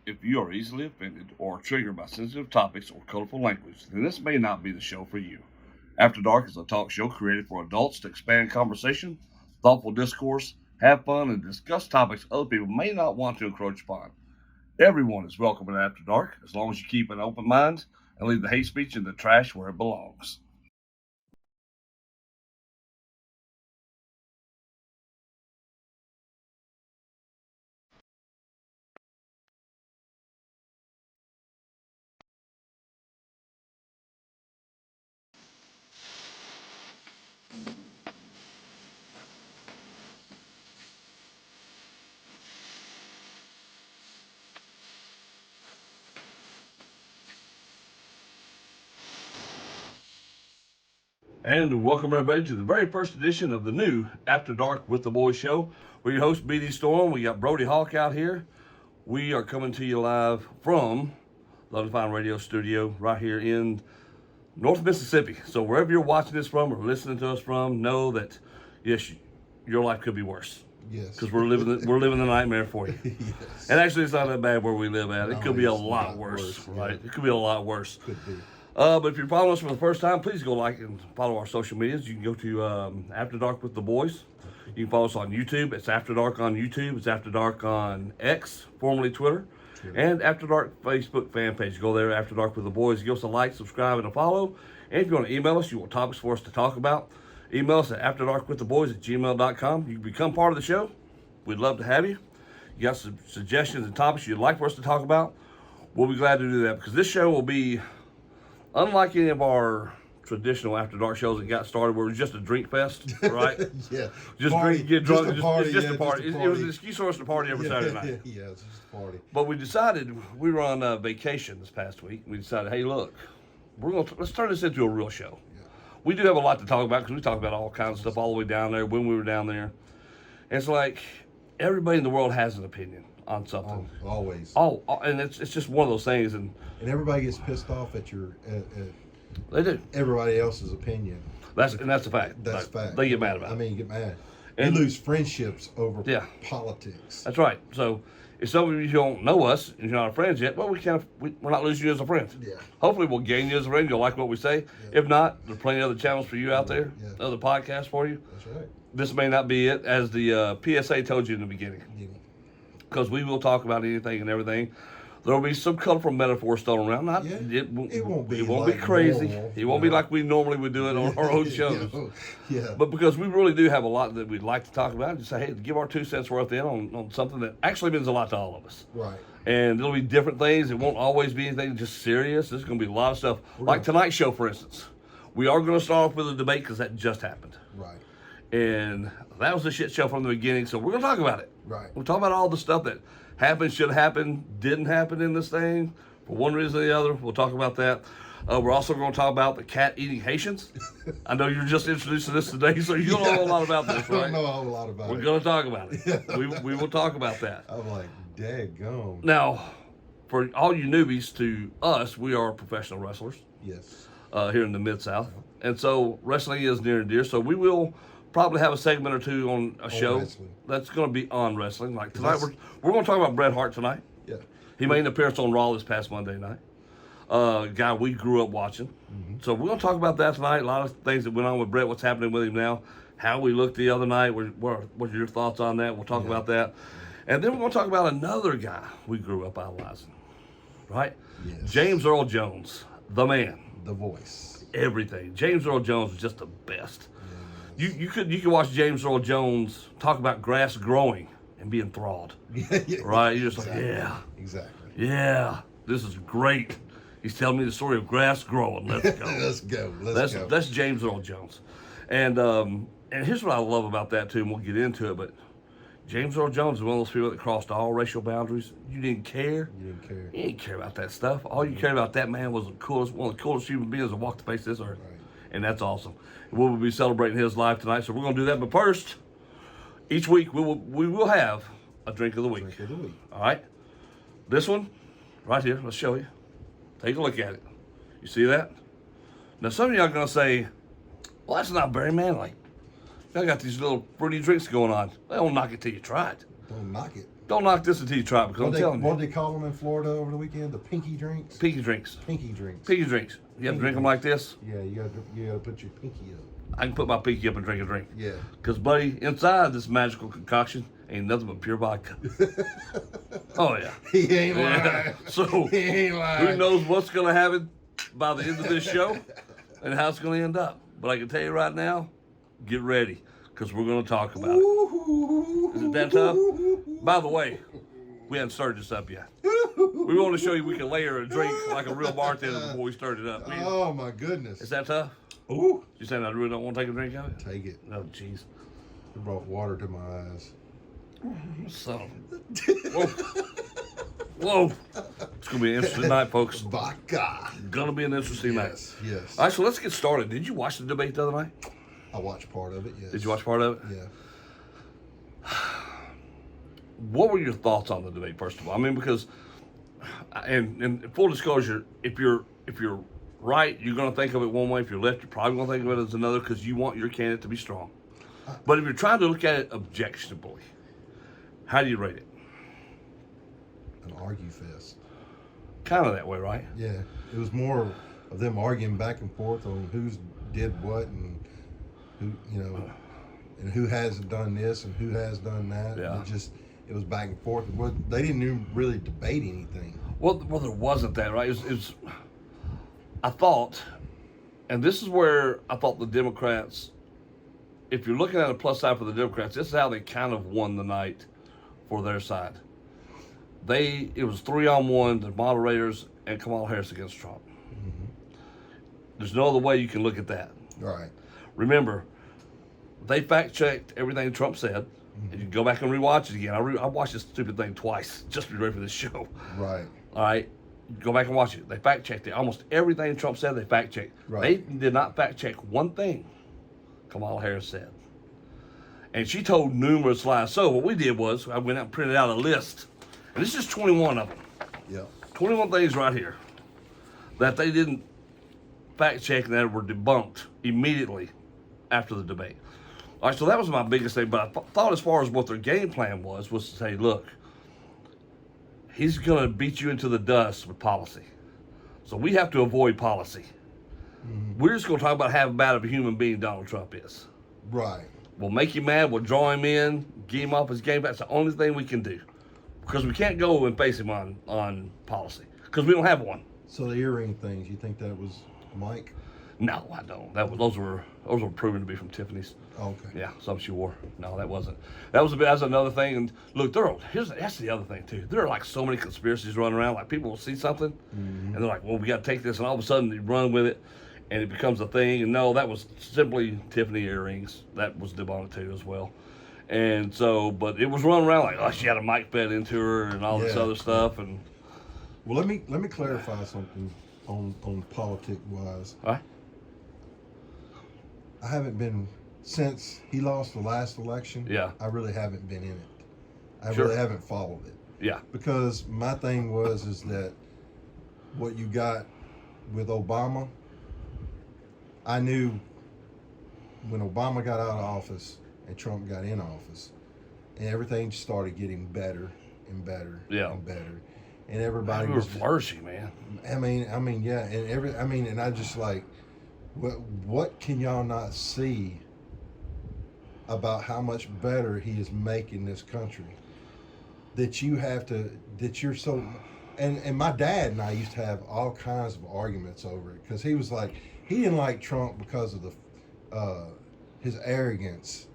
If you are easily offended or triggered by sensitive topics or colorful language, then this may not be the show for you. After Dark is a talk show created for adults to expand conversation, thoughtful discourse, have fun, and discuss topics other people may not want to encroach upon. Everyone is welcome in After Dark as long as you keep an open mind and leave the hate speech in the trash where it belongs. And welcome everybody to the very first edition of the new After Dark with the Boys show. We're your host, BD Storm. We got Brody Hawk out here. We are coming to you live from Love and Fine Radio Studio right here in North Mississippi. So wherever you're watching this from or listening to us from, know that yes, your life could be worse. Yes. Because we're living the nightmare for you. Yes. And actually, it's not that bad where we live at. It No, could be a it's lot not worse, worse, right? yeah. It could be a lot worse. Could be. But if you're following us for the first time, please go like and follow our social medias. You can go to After Dark with the Boys. You can follow us on YouTube. It's After Dark on YouTube. It's After Dark on X, formerly Twitter. And After Dark Facebook fan page. Go there, After Dark with the Boys. Give us a like, subscribe, and a follow. And if you want to email us, you want topics for us to talk about, email us at afterdarkwiththeboys@gmail.com. You can become part of the show. We'd love to have you. You got some suggestions and topics you'd like for us to talk about, we'll be glad to do that because this show will be unlike any of our traditional After Dark shows that got started where it was just a drink fest, right? Yeah. Just Party, drink, get drunk, just a party. just Yeah, a party. just a It was party. an excuse for us to party every Saturday night. Yeah, it's just a party. But we decided, we were on vacation this past week. We decided, hey, look, let's turn this into a real show. Yeah. We do have a lot to talk about because we talk about all kinds of stuff all the way down there when we were down there. And it's like everybody in the world has an opinion on something. Always. And it's just one of those things. And everybody gets pissed off at your they do. everybody else's opinion. That's a fact. That's fact. They get mad about it. I mean, you get mad. And- you lose friendships over Yeah. politics. That's right. So if some of you don't know us and you're not our friends yet, well, we're not losing you as a friend. Yeah. Hopefully we'll gain you as a friend. You'll like what we say. Yeah. If not, there's plenty of other channels for you out there, Yeah. other podcasts for you. That's right. This may not be it, as the PSA told you in the beginning, Yeah. because we will talk about anything and everything. There will be some colorful metaphors thrown around. Not Yeah. it won't be be like crazy. normal, It won't be you know. like we normally would do it on our own shows. Yeah. But because we really do have a lot that we'd like to talk about, just say, hey, give our 2 cents worth in on something that actually means a lot to all of us. Right. And there'll be different things. It won't always be anything just serious. There's going to be a lot of stuff. Like tonight's show, for instance. We are going to start off with a debate because that just happened. Right. And that was a shit show from the beginning, so we're going to talk about it. Right. We'll talk about all the stuff that happened, should have happened, didn't happen in this thing. For one reason or the other, we'll talk about that. We're also going to talk about the cat-eating Haitians. I know you're just introducing this today, so you don't know a lot about this, I right? don't know a whole lot about We're it. going to talk about it. We will talk about that. I'm like, daggone. Now, for all you newbies to us, we are professional wrestlers Yes. here in the Mid-South. And so wrestling is near and dear. So we will probably have a segment or two on a show wrestling. that's going to be on wrestling. Like tonight, Yes. we're going to talk about Bret Hart tonight. Yeah. He made an appearance on Raw this past Monday night. Guy we grew up watching. Mm-hmm. So we're going to talk about that tonight. A lot of things that went on with Bret, what's happening with him now, how we looked the other night. What are your thoughts on that? We'll talk about that. And then we're going to talk about another guy we grew up idolizing, right? Yes. James Earl Jones, the man. The voice. Everything. James Earl Jones was just the best. You could watch James Earl Jones talk about grass growing and be enthralled, Yeah. right? You're just Exactly. like, yeah, Exactly. yeah, this is great. He's telling me the story of grass growing. Let's go. Let's go. Let's go. That's James Earl Jones, and here's what I love about that too, and we'll get into it. But James Earl Jones is one of those people that crossed all racial boundaries. You didn't care. You didn't care. You didn't care about that stuff. All you cared about that man was one of the coolest human beings that walked the face of this earth. Right. And that's awesome. We'll be celebrating his life tonight, so we're going to do that. But first, each week we will have a drink of the week. Drink of the week. All right? This one, right here, let's show you. Take a look at it. You see that? Now, some of y'all are going to say, well, that's not very manly. Y'all got these little fruity drinks going on. They don't knock it till you try it. Don't knock it. Don't knock this until you try it, because I'm telling you. What did they call them in Florida over the weekend? The pinky drinks? Pinky drinks. Pinky drinks. Pinky drinks. You have to drink them like this? Yeah, you gotta put your pinky up. I can put my pinky up and drink a drink. Yeah. Because, buddy, inside this magical concoction ain't nothing but pure vodka. Oh, yeah. He ain't lying. So, he ain't lying. who knows what's going to happen by the end of this show and how it's going to end up. But I can tell you right now, get ready, because we're going to talk about it. Is it that tough? By the way, we haven't started this up yet. We want to show you we can layer a drink like a real bartender before we start it up. Oh, my goodness. Is that tough? Ooh. You saying I really don't want to take a drink of it? Take it. Oh, jeez. It brought water to my eyes. So, whoa. Whoa. It's going to be an interesting night, folks. Vodka. Going to be an interesting night. Yes. All right, so let's get started. Did you watch the debate the other night? I watched part of it, yes. Did you watch part of it? Yeah. What were your thoughts on the debate, first of all? I mean, because, and full disclosure, if you're right, you're going to think of it one way. If you're left, you're probably going to think of it as another, because you want your candidate to be strong. But if you're trying to look at it objectively, how do you rate it? An argue fest. Kind of that way, right? Yeah. It was more of them arguing back and forth on who's did what and who, and who hasn't done this and who has done that. Yeah. And it was back and forth. They didn't even really debate anything. Well, there wasn't that, right? It was, I thought, and this is where I thought the Democrats, if you're looking at a plus side for the Democrats, this is how they kind of won the night for their side. It was 3-on-1, the moderators and Kamala Harris against Trump. Mm-hmm. There's no other way you can look at that. Right. Remember, they fact-checked everything Trump said. And you can go back and rewatch it again. I watched this stupid thing twice just to be ready for this show. Right. All right? Go back and watch it. They fact-checked it. Almost everything Trump said, they fact-checked. Right. They did not fact-check one thing Kamala Harris said. And she told numerous lies. So what we did was I went out and printed out a list. And this is 21 of them. Yeah. 21 things right here that they didn't fact-check and that were debunked immediately after the debate. All right, so that was my biggest thing. But I thought as far as what their game plan was to say, look, he's going to beat you into the dust with policy. So we have to avoid policy. Mm-hmm. We're just going to talk about how bad of a human being Donald Trump is. Right. We'll make you mad. We'll draw him in, get him off his game. That's the only thing we can do. Because we can't go and face him on policy. Because we don't have one. So the earring things, you think that was Mike? No, I don't. Those were proven to be from Tiffany's. Okay. Yeah, some she wore. No, that wasn't. That's another thing. And look, that's the other thing too. There are like so many conspiracies running around. Like people will see something, and they're like, "Well, we got to take this," and all of a sudden they run with it, and it becomes a thing. And no, that was simply Tiffany earrings. That was debunked too as well. And so, but it was running around like, oh, she had a mic fed into her and all this other stuff. And well, let me clarify something on politic wise. all right. I haven't been since he lost the last election. Yeah. I really haven't been in it. I Sure. really haven't followed it. Yeah. Because my thing is that what you got with Obama, I knew when Obama got out of office and Trump got in office, and everything started getting better and better and better, and everybody we were flourishing, man. I mean, yeah, and I just like, what can y'all not see about how much better he is making this country? That you're so, and my dad and I used to have all kinds of arguments over it because he was like, he didn't like Trump because of his arrogance.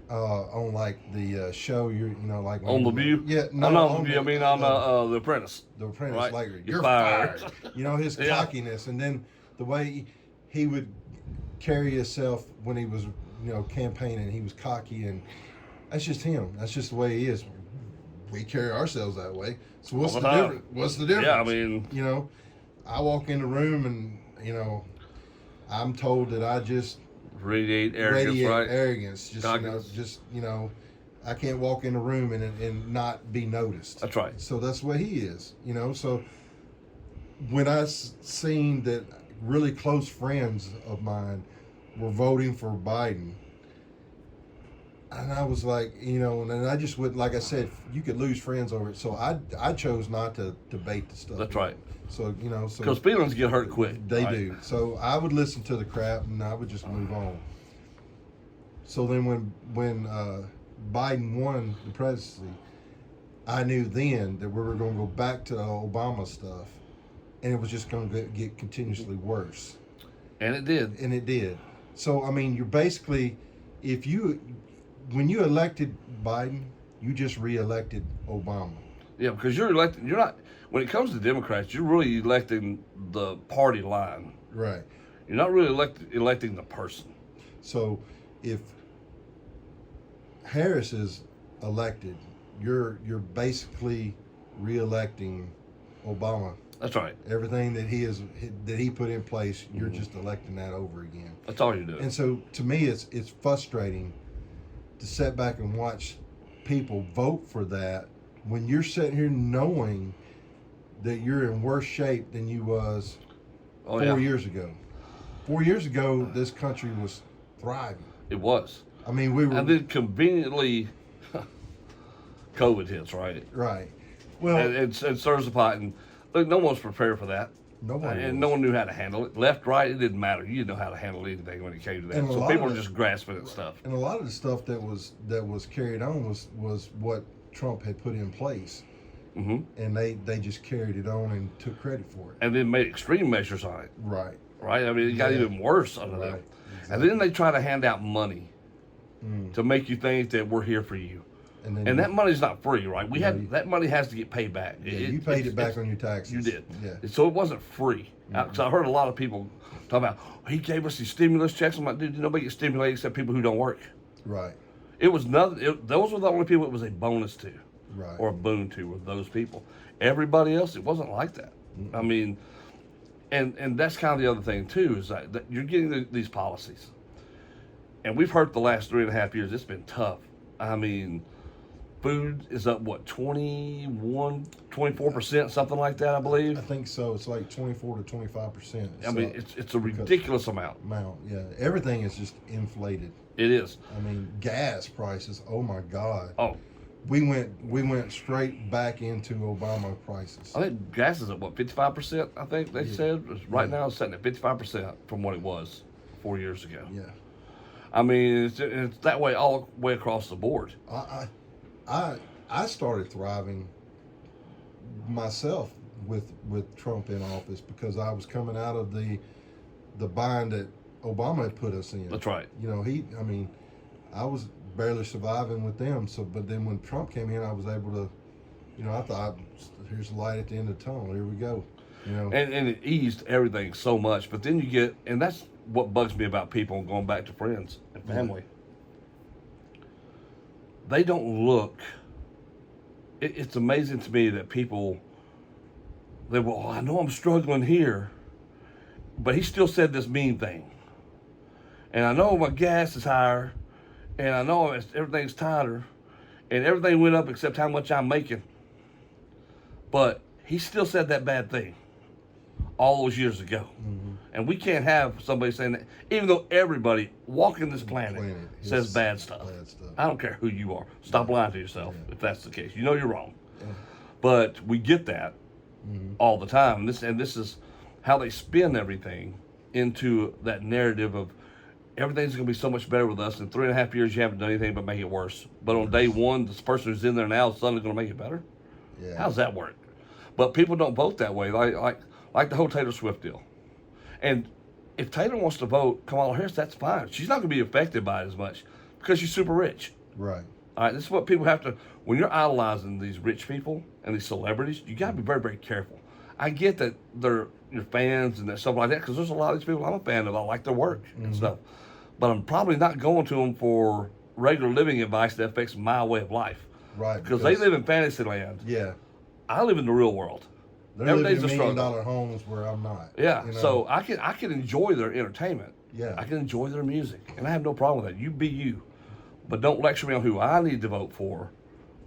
On like the show, like on The View. Yeah, no, on The View. I mean, on The Apprentice. The Apprentice, right? like you're fired. His Yeah. cockiness, and then the way he would carry himself when he was, campaigning. He was cocky, and that's just him. That's just the way he is. We carry ourselves that way. So what's the difference? What's the difference? Yeah, I mean, I walk in the room and I'm told that I just radiate arrogance. Just I can't walk in the room and not be noticed. That's right. So that's what he is. So when I seen that really close friends of mine were voting for Biden, And I was like, you know, and then I just would, like I said, you could lose friends over it. So I chose not to debate the stuff. That's right. So, you know, so Because feelings get hurt quick. they right? do. So I would listen to the crap and I would just move on. So then when Biden won the presidency, I knew then that we were going to go back to the Obama stuff, and it was just going to get continuously worse. And it did. And it did. So I mean, you're basically, when you elected Biden, you just re-elected Obama. Yeah, because you're electing. You're not. When it comes to Democrats, you're really electing the party line. Right. You're not really electing the person. So if Harris is elected, you're basically re-electing Obama. That's right. Everything that he put in place, you're just electing that over again. That's all you're doing. And so to me, it's frustrating to sit back and watch people vote for that when you're sitting here knowing that you're in worse shape than you was 4 years ago. 4 years ago, this country was thriving. It was. I mean, we were. And then conveniently, COVID hits, right? Right. Well, and it stirs the pot, and look, no one's prepared for that. Nobody. And no one knew how to handle it. Left, right, it didn't matter. You didn't know how to handle anything when it came to that. And So people were just grasping at stuff. And a lot of the stuff that was carried on was what Trump had put in place. Mm-hmm. And they just carried it on and took credit for it. And then made extreme measures on it. Right. Right? I mean, it got even worse under them. Exactly. And then they try to hand out money to make you think that we're here for you. And that money's not free, right? That money has to get paid back. Yeah, you paid it back on your taxes. You did. Yeah. So it wasn't free. Because I heard a lot of people talk about, he gave us these stimulus checks. I'm like, dude, nobody gets stimulated except people who don't work. Right. It was nothing. Those were the only people it was a bonus to. Right. Or a boon to, were those people. Everybody else, it wasn't like that. I mean, and that's kind of the other thing too, is that you're getting these policies. And we've heard the last 3.5 years, it's been tough. I mean, food is up, what, 24%, something like that, I believe? I think so. It's like 24 to 25%. I mean, it's a ridiculous amount. Yeah. Everything is just inflated. It is. I mean, gas prices, oh my God. Oh. We went straight back into Obama prices. I think gas is at, what, 55%, I think they said? Right now it's sitting at 55% from what it was 4 years ago. Yeah. I mean, it's that way all the way across the board. I started thriving myself with Trump in office because I was coming out of the bind that Obama had put us in. That's right. You know, I was barely surviving with them. So, but then when Trump came in, I was able to, you know, I thought, here's the light at the end of the tunnel. Here we go. You know, and it eased everything so much. But then you get, and that's what bugs me about people going back to friends and family. They don't look. It's amazing to me that people, well, I know I'm struggling here, but he still said this mean thing. And I know my gas is higher, and I know everything's tighter, and everything went up except how much I'm making. But he still said that bad thing all those years ago. Mm-hmm. And we can't have somebody saying that, even though everybody walking this planet says bad stuff. I don't care who you are. Stop lying to yourself if that's the case. You know you're wrong. Yeah. But we get that all the time. And this is how they spin everything into that narrative of everything's going to be so much better with us. In 3.5 years, you haven't done anything but make it worse. But on day one, this person who's in there now is suddenly going to make it better? Yeah. How does that work? But people don't vote that way. Like the whole Taylor Swift deal. And if Taylor wants to vote Kamala Harris, that's fine. She's not going to be affected by it as much because she's super rich. Right. All right, this is what people have to, when you're idolizing these rich people and these celebrities, you got to be very, very careful. I get that they're your fans and stuff like that because there's a lot of these people I'm a fan of. I like their work and stuff. But I'm probably not going to them for regular living advice that affects my way of life. Right. Because they live in fantasy land. Yeah. I live in the real world. They're living in $1 million homes where I'm not. Yeah, you know? So I can enjoy their entertainment. Yeah. I can enjoy their music, and I have no problem with that. You be you. But don't lecture me on who I need to vote for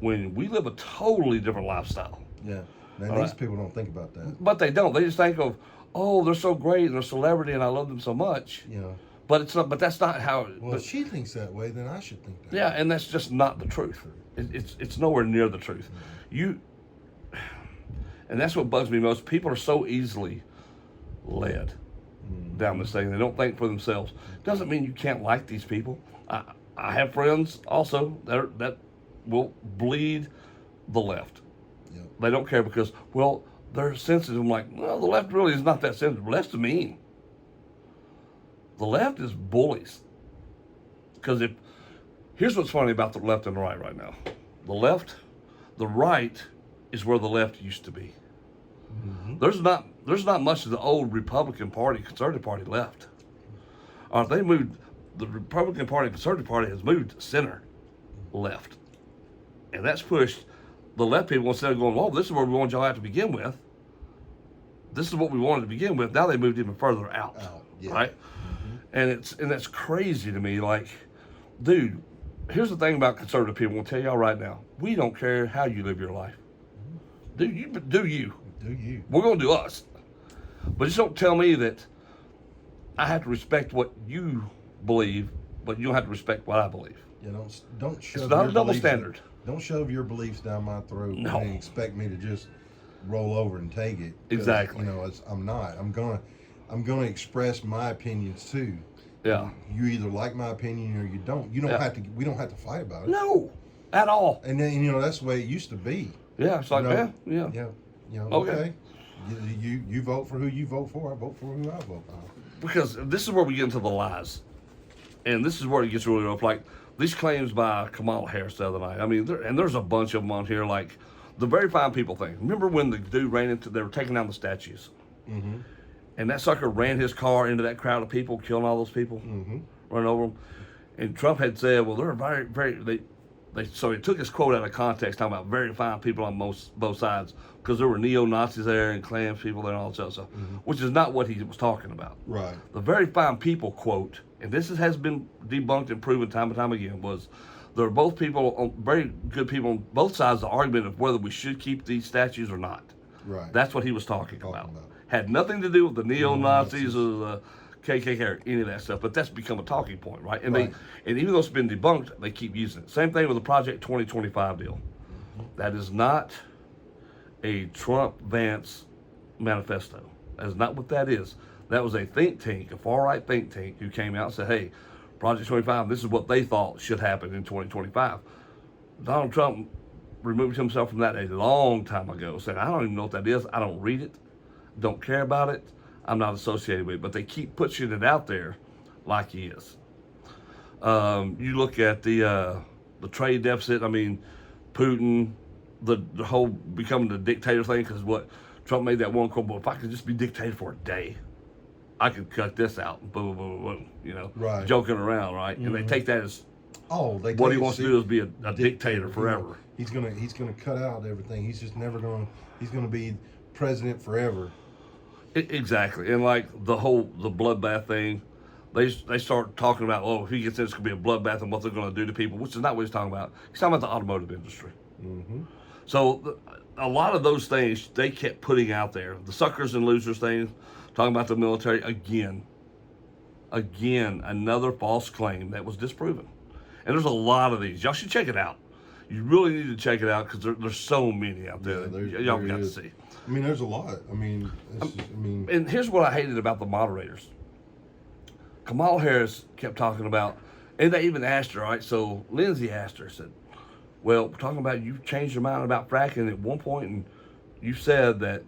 when we live a totally different lifestyle. Yeah. Man, these people don't think about that. But they don't. They just think of, oh, they're so great and they're a celebrity and I love them so much. Yeah. But it's not. But that's not how. Well, if she thinks that way, then I should think that. Yeah, and that's just not the truth. It's nowhere near the truth. And that's what bugs me most. People are so easily led down this thing. They don't think for themselves. Doesn't mean you can't like these people. I have friends also that will bleed the left. Yep. They don't care because, well, they're sensitive. I'm like, well, the left really is not that sensitive. The left's mean. The left is bullies. Because here's what's funny about the left and the right now. The right is where the left used to be. Mm-hmm. There's not much of the old Republican Party, Conservative Party left. They moved. The Republican Party, Conservative Party has moved center left, and that's pushed the left people instead of going, "Well, this is where we wanted y'all at to begin with. This is what we wanted to begin with." Now they moved even further out, yeah. Right? Mm-hmm. And that's crazy to me. Like, dude, here's the thing about conservative people. I'll tell y'all right now, we don't care how you live your life. Do you? Do you? We're gonna do us, but just don't tell me that I have to respect what you believe, but you don't have to respect what I believe. Yeah, don't shove. It's not your a double beliefs standard. Don't shove your beliefs down my throat and expect me to just roll over and take it. Exactly. You know, I'm not. I'm gonna express my opinions too. Yeah. You either like my opinion or you don't. You don't have to. We don't have to fight about it. No, at all. And then that's the way it used to be. Yeah, it's like yeah. Okay. You vote for who you vote for. I vote for who I vote for. Because this is where we get into the lies, and this is where it gets really rough. Like these claims by Kamala Harris the other night. I mean, there's a bunch of them on here. Like the very fine people thing. Remember when the dude they were taking down the statues, and that sucker ran his car into that crowd of people, killing all those people, running over them. And Trump had said, "Well, they're very, very." So he took his quote out of context, talking about very fine people on both sides, because there were neo-Nazis there and Klan people there and all this other stuff, which is not what he was talking about. Right. The very fine people quote, and this has been debunked and proven time and time again, was there are both people, very good people on both sides of the argument of whether we should keep these statues or not. Right. That's what he was talking about. Had nothing to do with the neo-Nazis or the KKK or any of that stuff, but that's become a talking point, right? And and even though it's been debunked, they keep using it. Same thing with the Project 2025 deal. That is not a Trump-Vance manifesto. That is not what that is. That was a think tank, a far-right think tank, who came out and said, hey, Project 25, this is what they thought should happen in 2025. Donald Trump removed himself from that a long time ago, saying, I don't even know what that is. I don't read it, don't care about it. I'm not associated with it, but they keep pushing it out there like he is. You look at the trade deficit. I mean, Putin, the whole becoming the dictator thing, because what Trump made that one quote, well, if I could just be dictator for a day, I could cut this out, boom, boom, boom, right. Joking around, right? And they take that as what he wants to do is be a dictator forever. He's gonna cut out everything. He's just never he's gonna be president forever. Exactly, and like the bloodbath thing, they start talking about, oh, if he gets in, it's going to be a bloodbath and what they're going to do to people, which is not what he's talking about. He's talking about the automotive industry. So a lot of those things they kept putting out there. The suckers and losers thing, talking about the military, again, another false claim that was disproven. And there's a lot of these. Y'all should check it out. You really need to check it out because there's so many out there y'all got to see. I mean, there's a lot. And here's what I hated about the moderators. Kamala Harris kept talking about, and they even asked her, right? So Lindsay asked her, said, well, we're talking about you changed your mind about fracking at one point, and you said that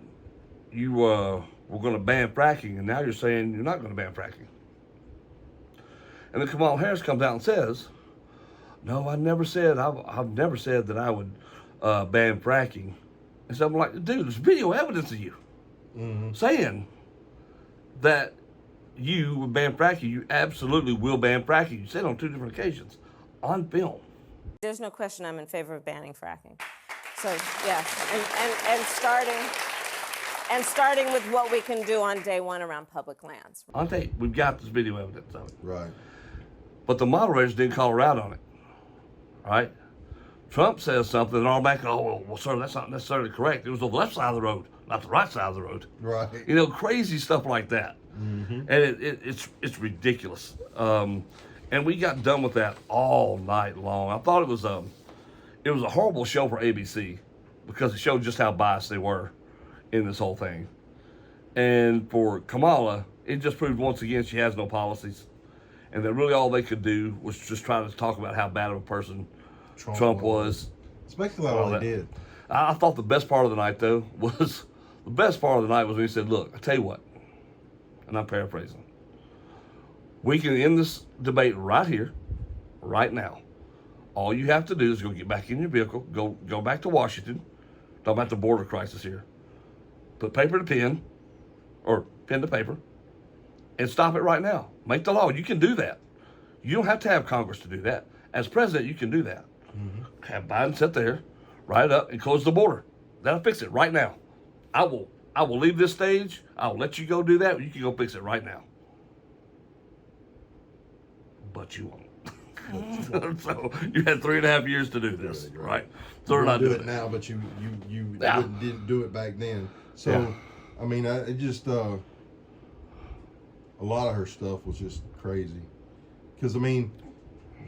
you were going to ban fracking, and now you're saying you're not going to ban fracking. And then Kamala Harris comes out and says, no, I've never said that I would ban fracking. And so I'm like, dude, there's video evidence of you saying that you would ban fracking. You absolutely will ban fracking. You said on 2 different occasions on film. There's no question I'm in favor of banning fracking. So, yeah, and starting with what we can do on day one around public lands. On tape, we've got this video evidence of it. Right. But the moderators didn't call her out on it, right? Trump says something and automatically, oh, well, sir, that's not necessarily correct. It was the left side of the road, not the right side of the road. Right. Crazy stuff like that. Mm-hmm. And it's ridiculous. And we got done with that all night long. I thought it was a horrible show for ABC because it showed just how biased they were in this whole thing. And for Kamala, it just proved once again she has no policies, and that really all they could do was just try to talk about how bad of a person Trump was. It's basically all they did. I thought the best part of the night, though, was when he said, "Look, I tell you what," and I'm paraphrasing. We can end this debate right here, right now. All you have to do is go get back in your vehicle, go back to Washington. Talking about the border crisis here. Put paper to pen, or pen to paper, and stop it right now. Make the law. You can do that. You don't have to have Congress to do that. As president, you can do that. Mm-hmm. Have Biden sit there, write it up, and close the border. That'll fix it right now. I will leave this stage. I'll let you go do that. You can go fix it right now. But you won't. So you had 3.5 years to do this, right? So You're we're not do doing it now, but you Yeah. didn't do it back then. So, Yeah. I mean, it just a lot of her stuff was just crazy. Because I mean,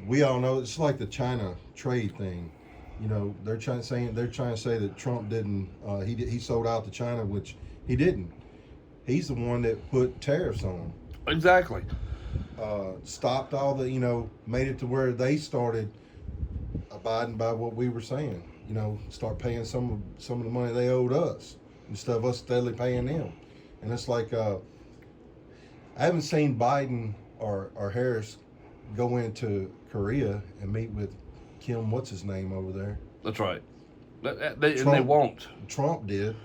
we all know it's like the China trade thing. You know, they're trying to say that Trump didn't. He sold out to China, which he didn't. He's the one that put tariffs on them. Exactly. Stopped all the, made it to where they started abiding by what we were saying. Start paying some of the money they owed us instead of us steadily paying them. And it's like, I haven't seen Biden or Harris go into Korea and meet with Kim, what's his name over there? That's right. And they won't. Trump did.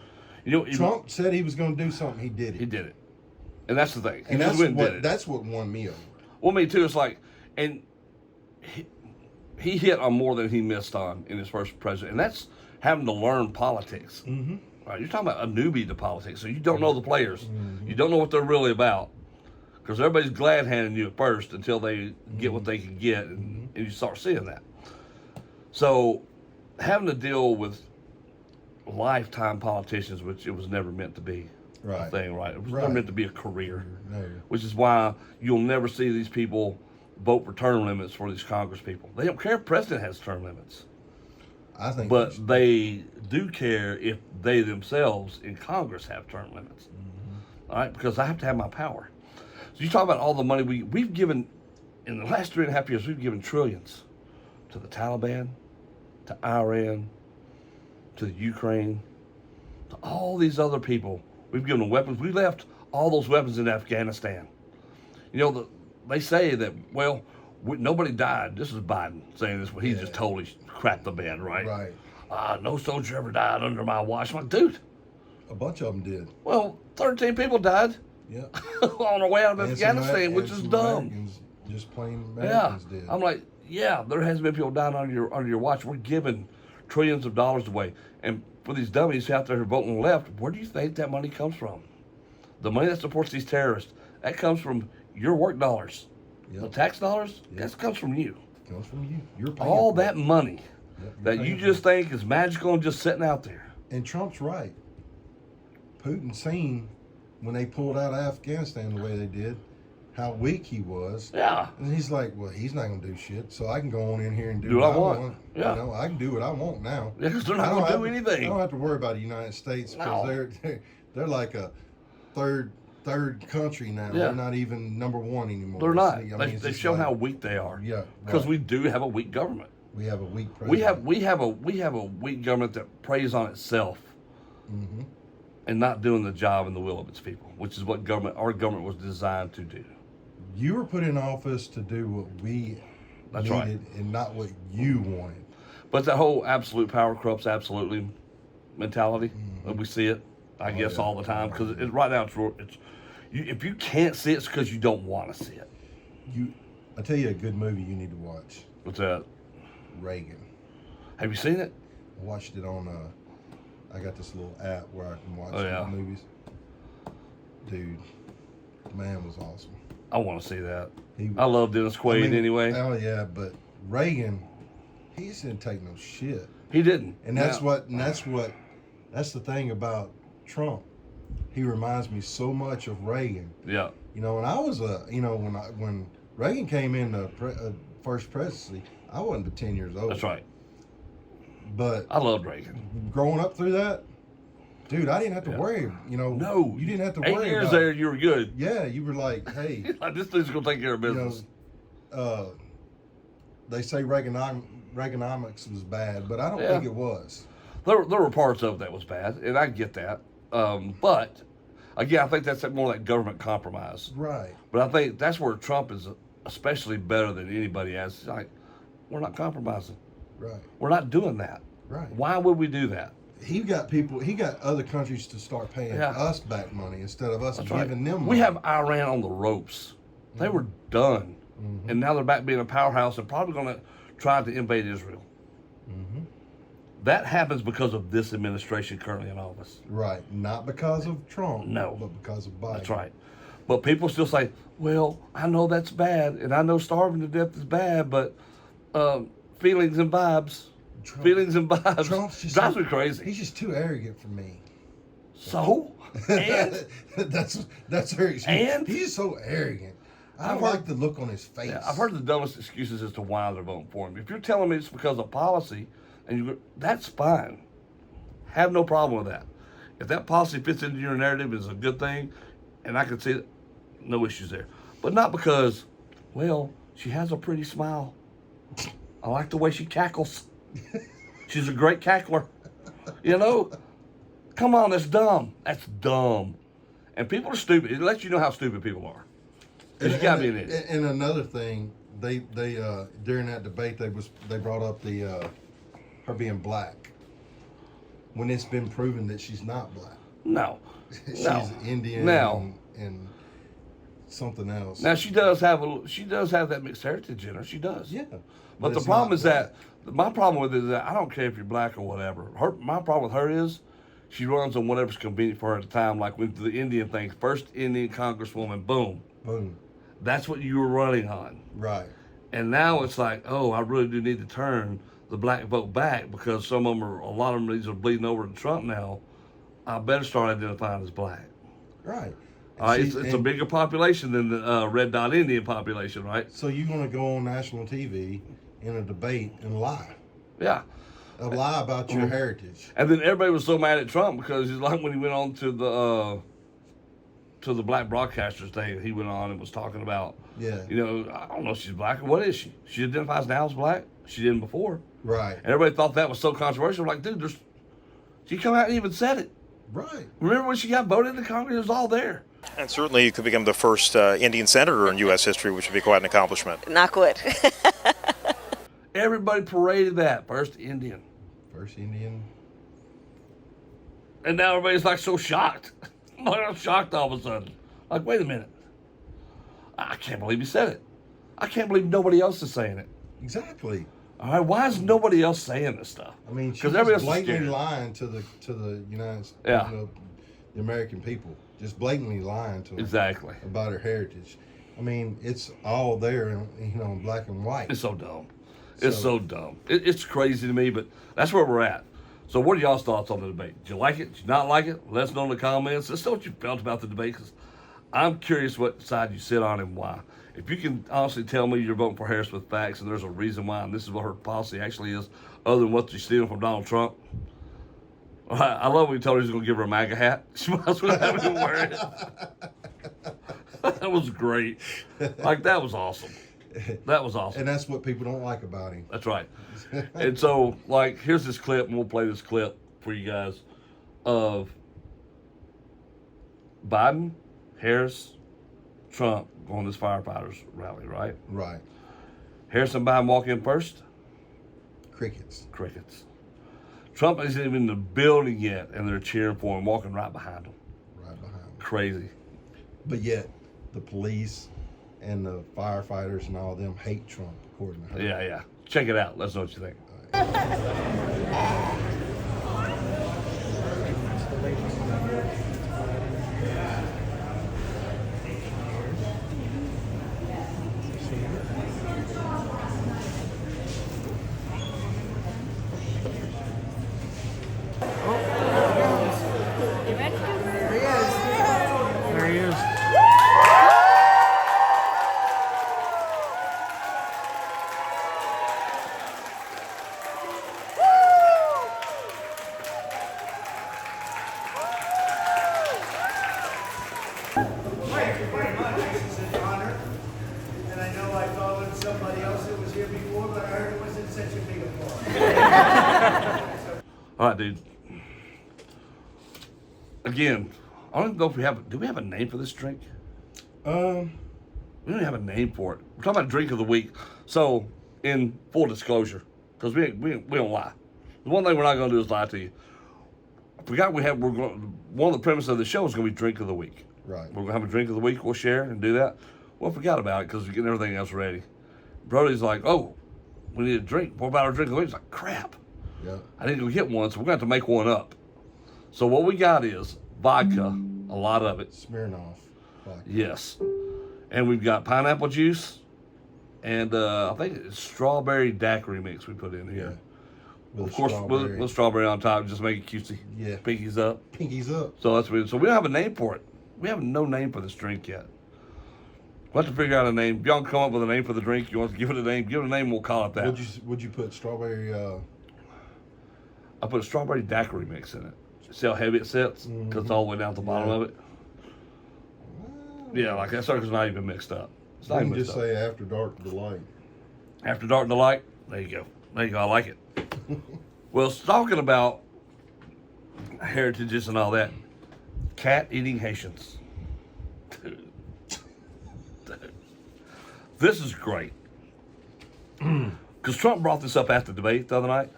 Trump Trump said he was going to do something. He did it. He did it. And that's the thing. And that's what won me over. Well, me too. It's like, and he hit on more than he missed on in his first presidency, and that's having to learn politics. Mm-hmm. Right? You're talking about a newbie to politics, so you don't know the players. Mm-hmm. You don't know what they're really about, because everybody's glad handing you at first until they get what they can get, and you start seeing that. So, having to deal with lifetime politicians, which it was never meant to be. Right. Thing, right? It was never meant to be a career, no. Which is why you'll never see these people vote for term limits for these Congress people. They don't care if president has term limits. I think, but they do care if they themselves in Congress have term limits. Mm-hmm. All right, because I have to have my power. So you talk about all the money we've given in the last 3.5 years. We've given trillions to the Taliban, to Iran, to the Ukraine, to all these other people. We've given them weapons. We left all those weapons in Afghanistan. They say that, nobody died. This is Biden saying this, but he just totally crapped the bed, right? Right. No soldier ever died under my watch. I'm like, dude. A bunch of them did. Well, 13 people died. Yeah. On our way out of Afghanistan, which is dumb. Americans, just plain Americans did. I'm like, there has been people dying under your watch. We're giving trillions of dollars away. And for these dummies out there who are voting left, where do you think that money comes from? The money that supports these terrorists, that comes from your work dollars. Yep. The tax dollars, that comes from you. It comes from you. You're paying all for that it. money that you just it. think is magical and just sitting out there. And Trump's right. Putin seen when they pulled out of Afghanistan the way they did, how weak he was. Yeah. And he's like, well, he's not going to do shit, so I can go on in here and do what I want. Yeah. I can do what I want now. Yeah, because they're not going to do anything. I don't have to worry about the United States because they're like a third country now. Yeah. They're not even number one anymore. They're not. They show how weak they are. Yeah. Because we do have a weak government. We have a weak president. We have a weak government that preys on itself. Mm-hmm. And not doing the job and the will of its people, which is what our government was designed to do. You were put in office to do what we needed and not what you wanted. But that whole absolute power corrupts absolutely mentality, we see it, I guess, all the time. Because right now, if you can't see it, it's because you don't want to see it. I tell you a good movie you need to watch. What's that? Reagan. Have you seen it? I watched it on I got this little app where I can watch movies. Dude, the man was awesome. I want to see that. I love Dennis Quaid anyway. Oh yeah, but Reagan, he just didn't take no shit. He didn't. And that's the thing about Trump. he reminds me so much of Reagan. Yeah. You know, when I was when Reagan came in the first presidency, I wasn't but 10 years old. That's right. But I loved Reagan. growing up through that, dude, I didn't have to worry. You know, No, you didn't have to 8 worry. years about there, you were good. Yeah, you were like, hey, Like, this dude's gonna take care of you business. know, they say Reaganomics was bad, but I don't Yeah. think it was. There were parts of it that was bad, and I get that. But again, I think that's more like government compromise. Right. But I think that's where Trump is especially better than anybody else. It's like, we're not compromising. Right. We're not doing that. Right. Why would we do that? He got other countries to start paying us back money instead of us That's giving right. them money. We have Iran on the ropes. They were done. Mm-hmm. And now they're back being a powerhouse and probably going to try to invade Israel. Mm-hmm. That happens because of this administration currently in office. Right. Not because of Trump. No. But because of Biden. That's right. But people still say, well, I know that's bad, and I know starving to death is bad, but feelings and vibes. Trump, Feelings and vibes Trump's just drives me crazy. He's just too arrogant for me. So? And? that's her excuse. And? He's just so arrogant. I I've don't like heard- the look on his face. Yeah, I've heard the dumbest excuses as to why they're voting for him. If you're telling me it's because of policy, that's fine. Have no problem with that. If that policy fits into your narrative is a good thing, and I can see it, no issues there. But not because, well, she has a pretty smile. I like the way she cackles. She's a great cackler. You know? Come on, that's dumb. That's dumb. And people are stupid. It lets you know how stupid people are. Because you gotta be an idiot. And another thing, they during that debate they brought up the her being black, when it's been proven that she's not black. No. She's No. Indian No. and something else. Now she does have that mixed heritage in her. She does. Yeah. But the it's problem not is that my problem with it is that I don't care if you're black or whatever. My problem with her is she runs on whatever's convenient for her at the time. Like with the Indian thing, first Indian congresswoman, boom. Boom. That's what you were running on. Right. And now it's like, oh, I really do need to turn the black vote back because a lot of them these are bleeding over to Trump now. I better start identifying as black. Right. It's a bigger population than the red dot Indian population, right? So you're going to go on national TV in a debate and lie. Yeah. Lie about your heritage. And then everybody was so mad at Trump because it's like when he went on to the black broadcasters thing, he went on and was talking about, Yeah. you know, I don't know if she's black. What is she? She identifies now as black. She didn't before. Right. And everybody thought that was so controversial. Like, dude, she come out and even said it. Right. Remember when she got voted into Congress? It was all there. And certainly you could become the first Indian senator in U.S. history, which would be quite an accomplishment. Not good. Everybody paraded that. First Indian. First Indian. And now everybody's like so shocked. I'm shocked all of a sudden. Like, wait a minute. I can't believe he said it. I can't believe nobody else is saying it. Exactly. All right, why is nobody else saying this stuff? I mean, she's everybody else is blatantly scared. lying to the United States, Yeah. the American people. Just blatantly lying to them Exactly. about her heritage. I mean, it's all there, in black and white. It's so dumb. It's so dumb. It's crazy to me, but that's where we're at. So what are y'all's thoughts on the debate? Did you like it? Did you not like it? Let us know in the comments. Let's know what you felt about the debate, because I'm curious what side you sit on and why. If you can honestly tell me you're voting for Harris with facts and there's a reason why, and this is what her policy actually is, other than what she's stealing from Donald Trump. I love when he told her he's going to give her a MAGA hat. She might as well have him wear it. That was great. Like, that was awesome. That was awesome. And that's what people don't like about him. That's right. And so, like, here's this clip, and we'll play this clip for you guys of Biden, Harris, Trump going to this firefighters rally, right? Right. Harris and Biden walk in first. Crickets. Crickets. Trump isn't even in the building yet, and they're cheering for him, walking right behind him. Right behind him. Crazy. But yet, the police and the firefighters and all of them hate Trump, according to her. Yeah. Check it out. Let us know what you think. You ready? All right, dude. Again, I don't know if do we have a name for this drink? We don't even have a name for it. We're talking about drink of the week. So, in full disclosure, because we don't lie. The one thing we're not going to do is lie to you. I forgot one of the premises of the show is going to be drink of the week. Right. We're going to have a drink of the week. We'll share and do that. Well, I forgot about it because we're getting everything else ready. Brody's like, oh, we need a drink. What about our drink of the week? He's like, crap. Yeah. I didn't go get one, so we're going to have to make one up. So what we got is vodka, a lot of it. Smirnoff. Vodka. Yes. And we've got pineapple juice and I think it's strawberry daiquiri mix we put in here. Yeah. With Of course, strawberry. with strawberry on top, just make it cutesy. Yeah. Pinkies up. Pinkies up. So that's weird. So we don't have a name for it. We have no name for this drink yet. We'll have to figure out a name. If y'all come up with a name for the drink, you want to give it a name, we'll call it that. Would you put strawberry? I put a strawberry daiquiri mix in it. See how heavy it sits? Because it's all the way down to the bottom of it. Yeah, like that sucker's not even mixed up. It's not You even can mixed just up. say After Dark Delight. After Dark Delight. There you go. There you go. I like it. Well, it's talking about heritages and all that. Cat eating Haitians. Dude. This is great. Because Trump brought this up after the debate the other night.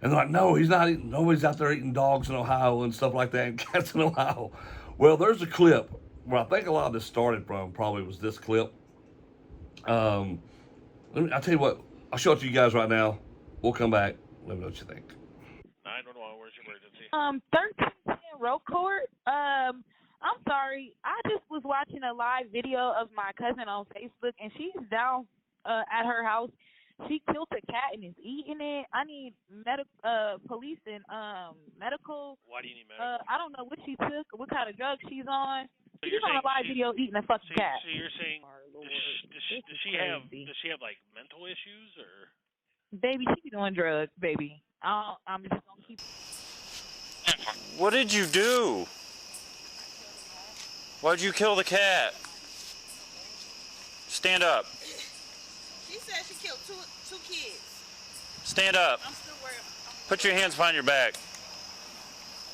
And they're like, no, he's not eating, nobody's out there eating dogs in Ohio and stuff like that, and cats in Ohio. Well, there's a clip where I think a lot of this started from, probably was this clip. I'll tell you what, I'll show it to you guys right now. We'll come back. Let me know what you think. 911, where's your emergency? 1310 Road Court. I'm sorry. I just was watching a live video of my cousin on Facebook, and she's down at her house. She killed a cat and is eating it. I need police and medical. Why do you need medical? I don't know what she took, what kind of drugs she's on. So She's on a live video eating a fucking cat. So you're saying, does she have like mental issues or? Baby, she be doing drugs, baby. I'm just gonna keep. What did you do? Why'd you kill the cat? Stand up. She said she killed two kids. Stand up. I'm still worried. Put your hands behind your back.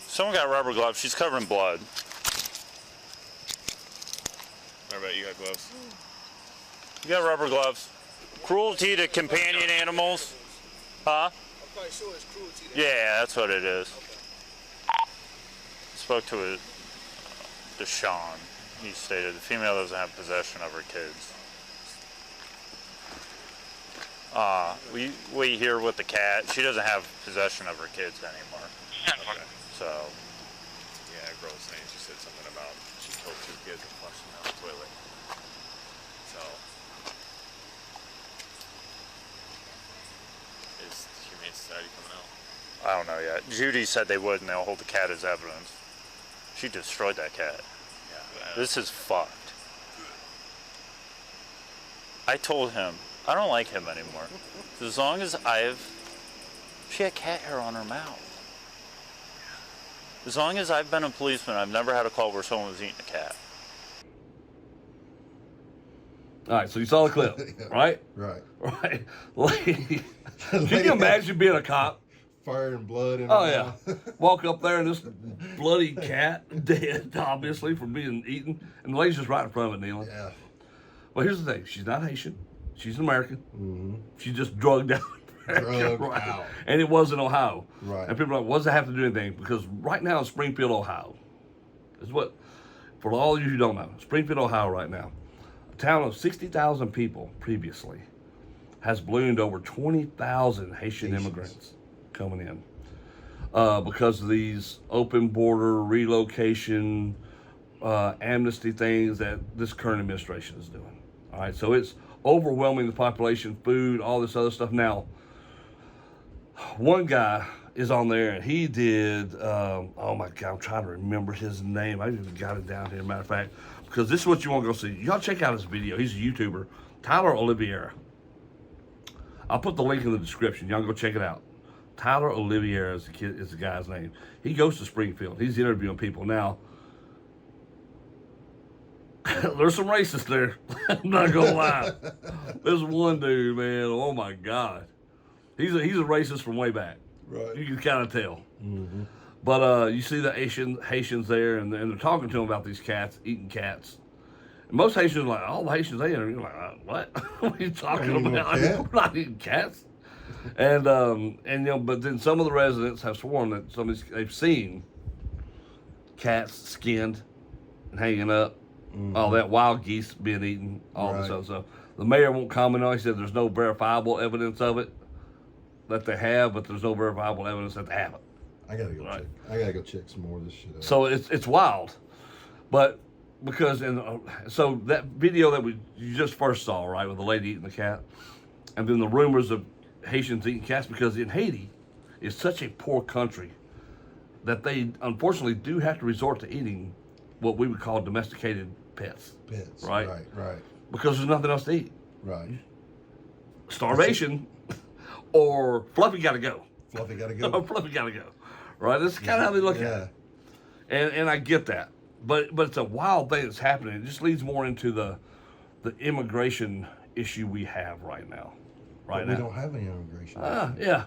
Someone got rubber gloves. She's covered in blood. I bet you got gloves. You got rubber gloves. Cruelty to companion animals. Huh? I'm quite sure it's cruelty. Yeah, that's what it is. Spoke to Deshaun. He stated the female doesn't have possession of her kids. We wait here with the cat. She doesn't have possession of her kids anymore. Okay. So, Yeah, a girl was saying she said something about she killed two kids and flushed them down the toilet. So, is the Humane Society coming out? I don't know yet. Judy said they would, and they'll hold the cat as evidence. She destroyed that cat. Yeah. This is fucked. I told him, I don't like him anymore. As long as she had cat hair on her mouth. As long as I've been a policeman, I've never had a call where someone was eating a cat. All right, so you saw the clip, right? Right. Right. Can you imagine being a cop? Fire and blood. Oh, yeah. Walk up there and this bloody cat, dead, obviously, from being eaten. And the lady's just right in front of it, kneeling. Yeah. Well, here's the thing. She's not Haitian. She's an American. Mm-hmm. She's just drugged out. Drugged right. out. And it was in Ohio. Right. And people are like, what does that have to do with anything? Because right now in Springfield, Ohio, is what, for all of you who don't know, Springfield, Ohio right now, a town of 60,000 people previously has ballooned over 20,000 Haitian immigrants coming in because of these open border relocation amnesty things that this current administration is doing. All right, so it's overwhelming the population, food, all this other stuff. Now, one guy is on there and he did, oh my God, I'm trying to remember his name. I even got it down here, matter of fact, because this is what you want to go see. Y'all check out his video. He's a YouTuber, Tyler Oliveira. I'll put the link in the description. Y'all go check it out. Tyler Oliveira is the guy's name. He goes to Springfield. He's interviewing people. Now, there's some racists there. I'm not gonna lie. There's one dude, man. Oh my God. He's a racist from way back. Right. You can kind of tell. Mm-hmm. But you see the Haitians there, and they're talking to him about these cats, eating cats. And most Haitians are like, all the Haitians there, and you're like, what? What are you talking about? We're not eating cats. And but then some of the residents have sworn that they've seen cats skinned and hanging up, all that wild geese being eaten, all this other stuff. The mayor won't comment on it. He said there's no verifiable evidence of it that they have, but there's no verifiable evidence that they haven't. I gotta go check. I gotta go check some more of this shit out. So it's wild, but because so that video that you just first saw, right, with the lady eating the cat, and then the rumors of Haitians eating cats, because in Haiti is such a poor country that they unfortunately do have to resort to eating what we would call domesticated pets. Pets. Right? Right. Because there's nothing else to eat. Right. Starvation or Fluffy gotta go. Fluffy gotta go. Or Fluffy gotta go. Right? That's kind of how they look at it. And I get that. But it's a wild thing that's happening. It just leads more into the immigration issue we have right now. But we don't have any immigration. Yeah.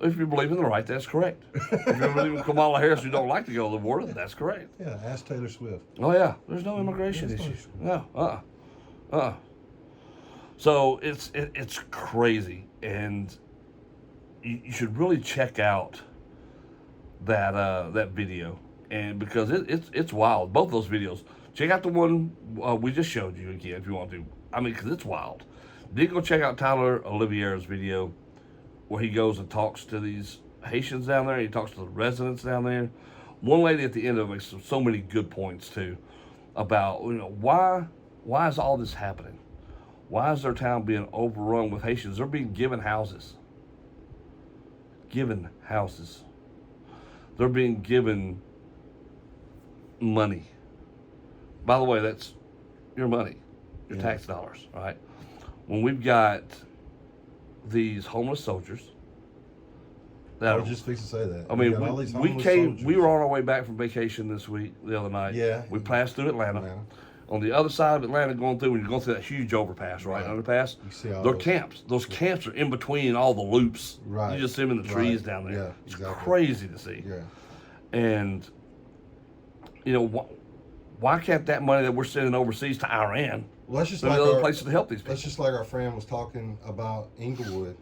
If you believe in the right, that's correct. If you believe in Kamala Harris, you don't like to go to the border, that's correct. Yeah, ask Taylor Swift. Oh yeah, there's no immigration issue. No, So it's crazy, and you should really check out that video, and because it's wild. Both those videos. Check out the one we just showed you again if you want to. I mean, because it's wild. Then go check out Tyler Olivier's video where he goes and talks to these Haitians down there. He talks to the residents down there. One lady at the end of it makes so many good points too about why is all this happening? Why is their town being overrun with Haitians? They're being given houses. Given houses. They're being given money. By the way, that's your money, your tax dollars, right? When we've got these homeless soldiers. I was just fixing to say that. I mean, we were on our way back from vacation the other night. Yeah. We passed through Atlanta. On the other side of Atlanta, when you're going through that huge overpass, right? Underpass. You see all those camps. Those camps are in between all the loops. Right. You just see them in the trees down there. Yeah, it's crazy to see. Yeah. And, why can't that money that we're sending overseas to Iran, let's just other places to help these people? That's just like our friend was talking about Inglewood.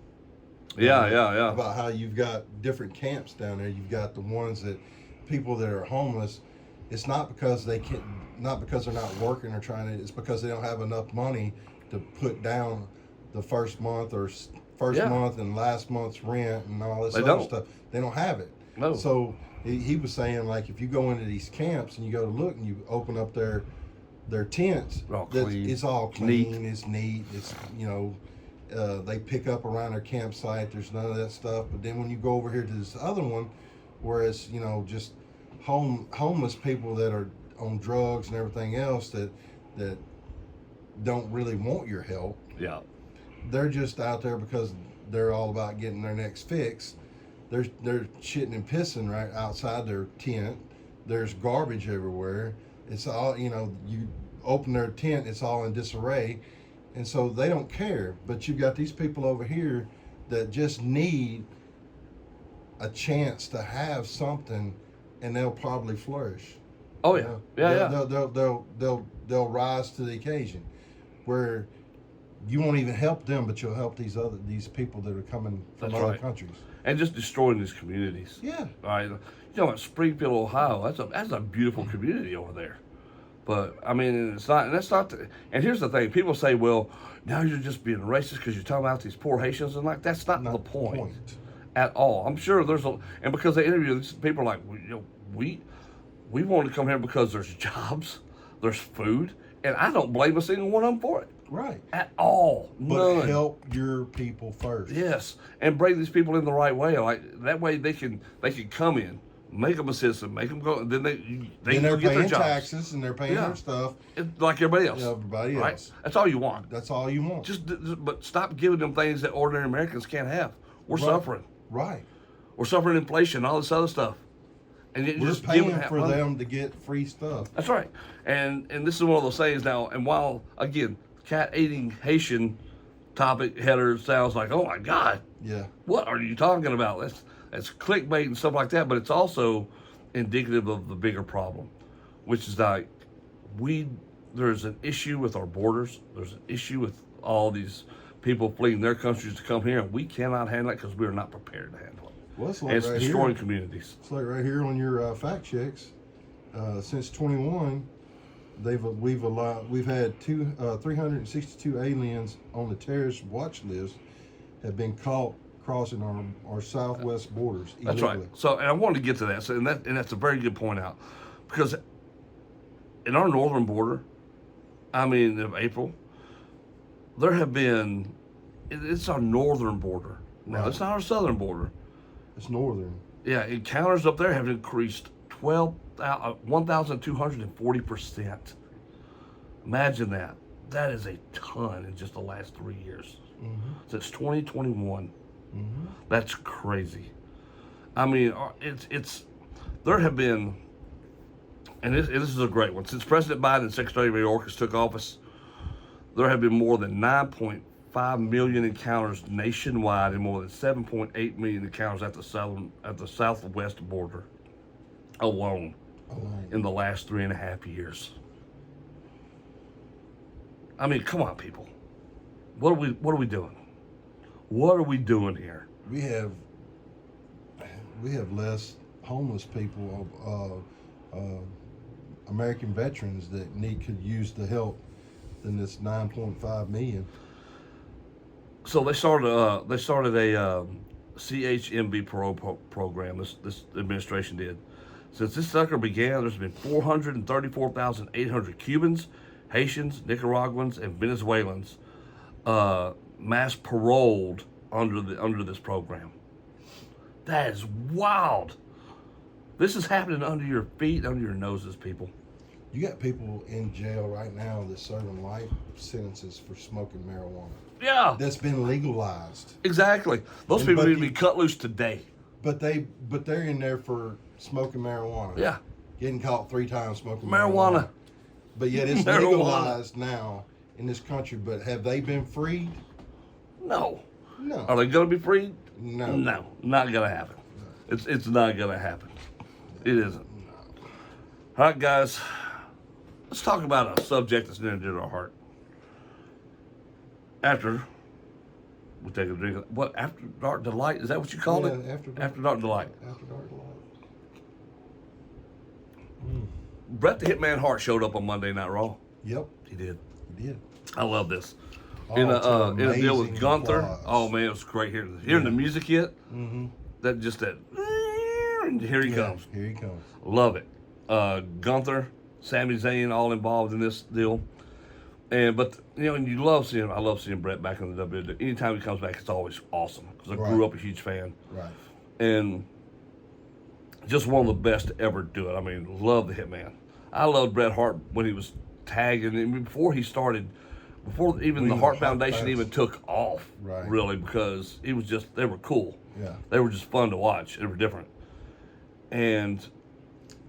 Yeah. About how you've got different camps down there. You've got the ones that people that are homeless. It's not because they're not working or trying to. It's because they don't have enough money to put down the first month month and last month's rent and all this other stuff. They don't have it. No. So he was saying, like, if you go into these camps and you go to look and you open up their tents, it's all clean, it's neat, it's they pick up around their campsite. There's none of that stuff. But then when you go over here to this other one, where it's just homeless people that are on drugs and everything else that don't really want your help. Yeah. They're just out there because they're all about getting their next fix. They're shitting and pissing right outside their tent. There's garbage everywhere. It's all, you open their tent, it's all in disarray. And so they don't care. But you've got these people over here that just need a chance to have something, and they'll probably flourish. Oh yeah. They'll rise to the occasion, where you won't even help them, but you'll help these people that are coming from other countries. And just destroying these communities. Yeah. All right. At Springfield, Ohio, that's a beautiful community over there. But I mean, it's not, and that's not. And here's the thing: people say, "Well, now you're just being racist because you're talking about these poor Haitians," and like that's not the point at all. I'm sure and because they interview these people, like we want to come here because there's jobs, there's food, and I don't blame a single one of them for it. Right. At all. But none. Help your people first. Yes, and bring these people in the right way. Like that way, they can come in. Make them a citizen, make them go, then they can go get their jobs. They're paying taxes and they're paying their stuff. Like everybody else. Yeah, everybody else. Right? That's all you want. That's all you want. But stop giving them things that ordinary Americans can't have. We're suffering. Right. We're suffering inflation, all this other stuff. And we're just paying for them to get free stuff. That's right. And this is one of those things now, and while, again, cat eating Haitian topic header sounds like, oh my God, Yeah. What are you talking about? That's clickbait and stuff like that, but it's also indicative of the bigger problem, which is like there's an issue with our borders. There's an issue with all these people fleeing their countries to come here, and we cannot handle it because we are not prepared to handle it. Well, it's like And it's right destroying here. communities. It's like right here on your fact checks. Since 21, we've had 362 aliens on the terrorist watch list have been caught crossing our southwest borders That's illegally. right. So, and I wanted to get to that. So, and that's a very good point out, because in our northern border, of April, there have been. It's our northern border. Now, Right. it's not our southern border. It's northern. Yeah, encounters up there have increased 1,240%. Imagine that. That is a ton in just the last 3 years. Since 2021. That's crazy. There have been, and this is a great one. Since President Biden and Secretary Mayorkas took office, there have been more than 9.5 million encounters nationwide and more than 7.8 million encounters at the southwest border alone in the last 3.5 years. Come on, people. What are we doing? What are we doing here? We have less homeless people, American veterans that could use the help than this 9.5 million. So they started a CHMB program. This administration did. Since this sucker began, there's been 434,800 Cubans, Haitians, Nicaraguans, and Venezuelans mass paroled under this program. That is wild. This is happening under your feet, under your noses, people. You got people in jail right now that's serving life sentences for smoking marijuana. Yeah, That's been legalized. exactly. Those And people but need to be you- cut loose today. But they're in there for smoking marijuana. Yeah, Getting caught 3 times smoking marijuana. But yet it's Marijuana. legalized now in this country. But have they been freed? No. No. Are they going to be freed? No. No, not going to happen. It's not going to happen. It isn't. All right, guys. Let's talk about a subject that's near and dear to our heart. After we take a drink, After Dark Delight? Is that what you call Yeah, it? After Dark. After Dark Delight. After Dark Life. Bret the Hitman Hart showed up on Monday Night Raw. Yep, He did. he did. I love this. Oh, in to a deal with amazing Gunther. applause. Oh man, it was great hearing the music hit. That here he comes. Here he comes. Love it. Gunther, Sami Zayn, all involved in this deal. And you love seeing. I love seeing Bret back in the WWE. Anytime he comes back, it's always awesome because I grew up a huge fan. Right. And just one of the best to ever do it. Love the Hitman. I loved Bret Hart when he was tagging, and before he started, before even the Hart Foundation even took off, Right. really, because it was just, they were cool. Yeah. They were just fun to watch. They were different. And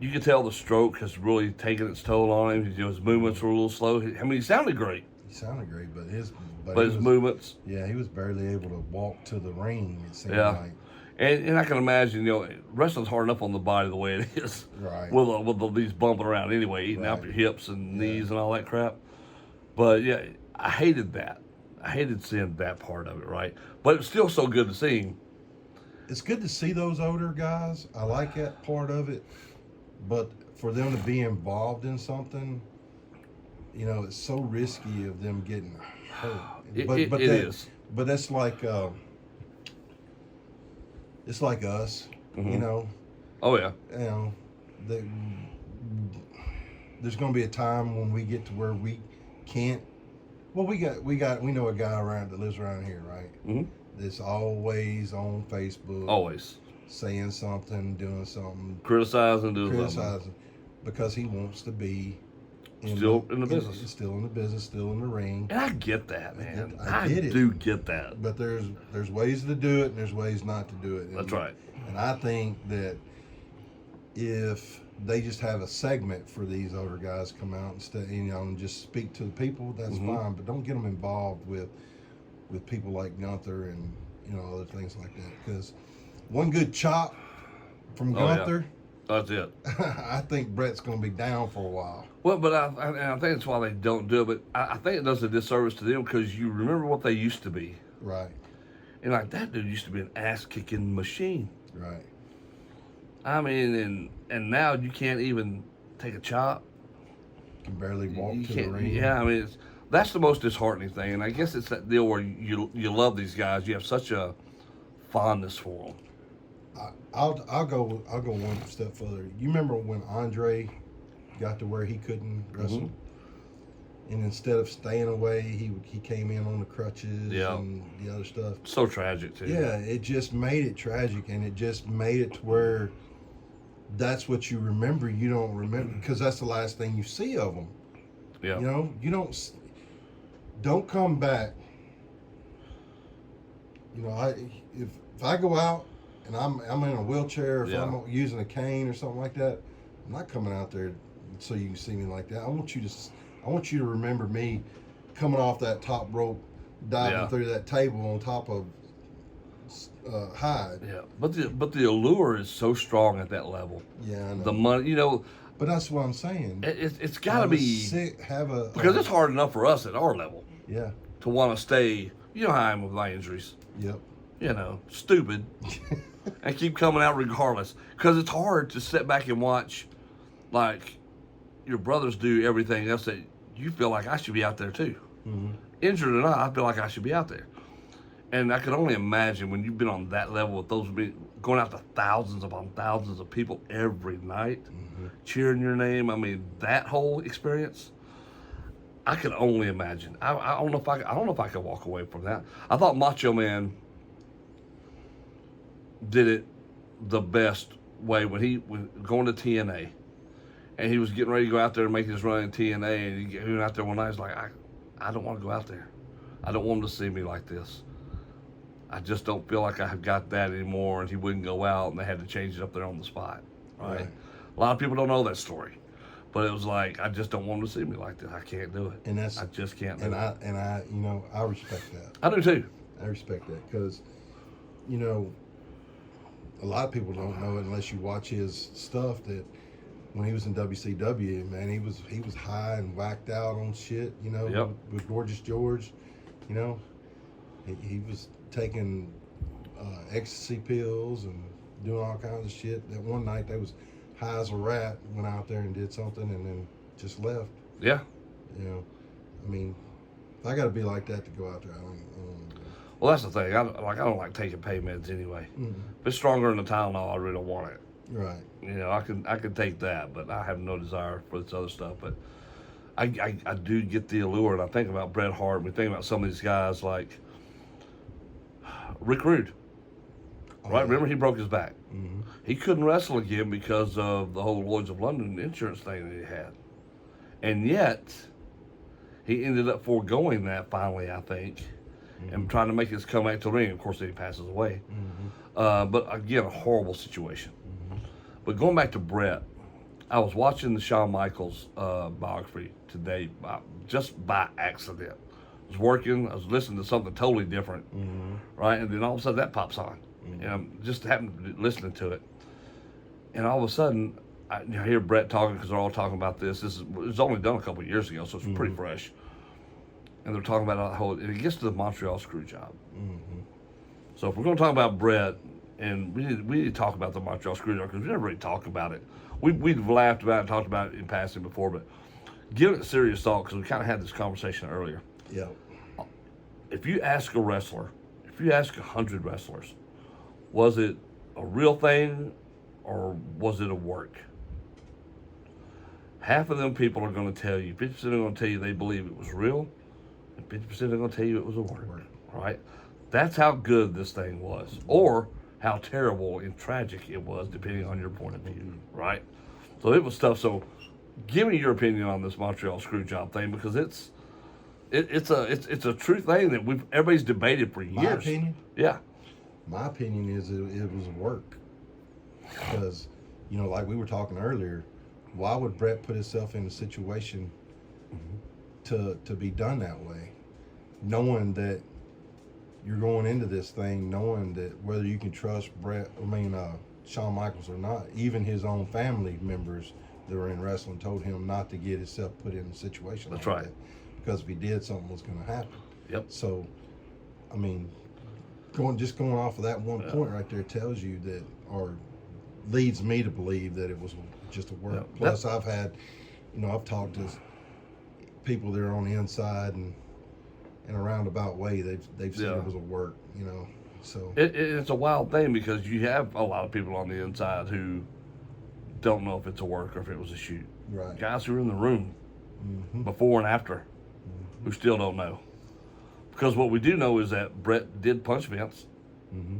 you could tell the stroke has really taken its toll on him. His movements were a little slow. He sounded great, He sounded great, but his movements, Yeah, he was barely able to walk to the ring. It seemed yeah. like. And I can imagine, wrestling's hard enough on the body the way it is. Right. With these bumping around anyway, eating out your hips and knees and all that crap. But yeah, I hated that. I hated seeing that part of it, right? But it was still so good to see him. It's good to see those older guys. I like that part of it. But for them to be involved in something, it's so risky of them getting hurt. It is. But that's like, it's like us, Oh yeah. There's going to be a time when we get to where we can't. Well, we know a guy that lives around here, right? Mm-hmm. That's always on Facebook. Always saying something, doing something, criticizing, because he wants to be still in the business, still in the ring. And I get that, man. I get it. do get that. But there's ways to do it, and there's ways not to do it. That's right. And I think that if they just have a segment for these older guys come out and just speak to the people, that's fine. But don't get them involved with people like Gunther and other things like that. Because one good chop from Oh, yeah. Gunther, That's it. I think Bret's going to be down for a while. Well, but I think that's why they don't do it. But I think it does a disservice to them because you remember what they used to be. Right, And like that dude used to be an ass-kicking machine. right. I mean, and now you can't even take a chop. Can barely walk You to the can't. ring. Yeah, I mean, that's the most disheartening thing. And I guess it's that deal where you love these guys. You have such a fondness for them. I'll go one step further. You remember when Andre got to where he couldn't wrestle, and instead of staying away, he came in on the crutches Yeah. and the other stuff. So tragic too. Yeah, it just made it tragic, and it just made it to where that's what you remember. You don't remember because that's the last thing you see of them. Yeah. You know, you don't come back. You know, if I go out and I'm in a wheelchair, if Yeah. I'm using a cane or something like that, I'm not coming out there so you can see me like that. I want you to remember me coming off that top rope, diving Yeah. through that table on top of Hyde. Yeah. But the allure is so strong at that level. Yeah, I know. The money, But that's what I'm saying. it's got to be because it's hard enough for us at our level Yeah. to want to stay. You know how I am with my injuries. Yep. Stupid, and keep coming out regardless. Because it's hard to sit back and watch, like, your brothers do everything else that you feel like I should be out there too. Mm-hmm. Injured or not, I feel like I should be out there. And I can only imagine when you've been on that level with those going out to thousands upon thousands of people every night, cheering your name. I mean, that whole experience. I can only imagine. I don't know if I could walk away from that. I thought Macho Man did it the best way when he was going to TNA, and he was getting ready to go out there and make his run in TNA, and he went out there one night. He's like, I don't want to go out there. I don't want him to see me like this. I just don't feel like I have got that anymore. And he wouldn't go out, and they had to change it up there on the spot. Right? A lot of people don't know that story. But it was like, I just don't want him to see me like this. I can't do it. And I just can't do and it. I respect that. I do too. I respect that because, a lot of people don't know it unless you watch his stuff that when he was in WCW, man, he was high and whacked out on shit, Yep. with Gorgeous George, he was taking ecstasy pills and doing all kinds of shit. That one night they was high as a rat, went out there and did something and then just left. Yeah. I mean, if I got to be like that to go out there, I don't do it. Well, that's the thing. I don't like taking pain meds anyway. If it's stronger than the Tylenol, I really don't want it. Right. I can take that, but I have no desire for this other stuff. But I do get the allure, and I think about Bret Hart. We think about some of these guys like Rick Rude. Right? Remember, he broke his back. Mm-hmm. He couldn't wrestle again because of the whole Lloyd's of London insurance thing that he had. And yet, he ended up foregoing that finally, I think, and trying to make his comeback to the ring. Of course, then he passes away. But again, a horrible situation. But going back to Bret, I was watching the Shawn Michaels biography today just by accident. I was working, I was listening to something totally different, right? And then all of a sudden that pops on. And I'm just happened to be listening to it. And all of a sudden, I hear Bret talking because they're all talking about this. It was only done a couple of years ago, so it's pretty fresh. And they're talking about the whole, and it gets to the Montreal screw job. So if we're going to talk about Bret, and we need to talk about the Montreal screw job because we never really talked about it. We've laughed about it and talked about it in passing before, but give it serious thought because we kind of had this conversation earlier. Yeah. If you ask a wrestler, if you ask 100 wrestlers, was it a real thing or was it a work? Half of them people are going to tell you, 50% are going to tell you they believe it was real, and 50% are going to tell you it was a work. Right? That's how good this thing was, or how terrible and tragic it was, depending on your point of view. Right? So it was tough. So give me your opinion on this Montreal screw job thing because it's a true thing that everybody's debated for years. My opinion? Yeah. My opinion is it was work. Because, like we were talking earlier, why would Bret put himself in a situation to be done that way? Knowing that, you're going into this thing knowing that whether you can trust Shawn Michaels or not, even his own family members that were in wrestling told him not to get himself put in a situation That's like right. that, because if he did, something was going to happen. Yep. So, I mean, going off of that one point right there tells you that, or leads me to believe that it was just a work. Yeah. Plus, I've had, I've talked to people that are on the inside, and in a roundabout way, they've said it was a work. So it's a wild thing because you have a lot of people on the inside who don't know if it's a work or if it was a shoot. Right. Guys who are in the room before and after who still don't know. Because what we do know is that Bret did punch Vince.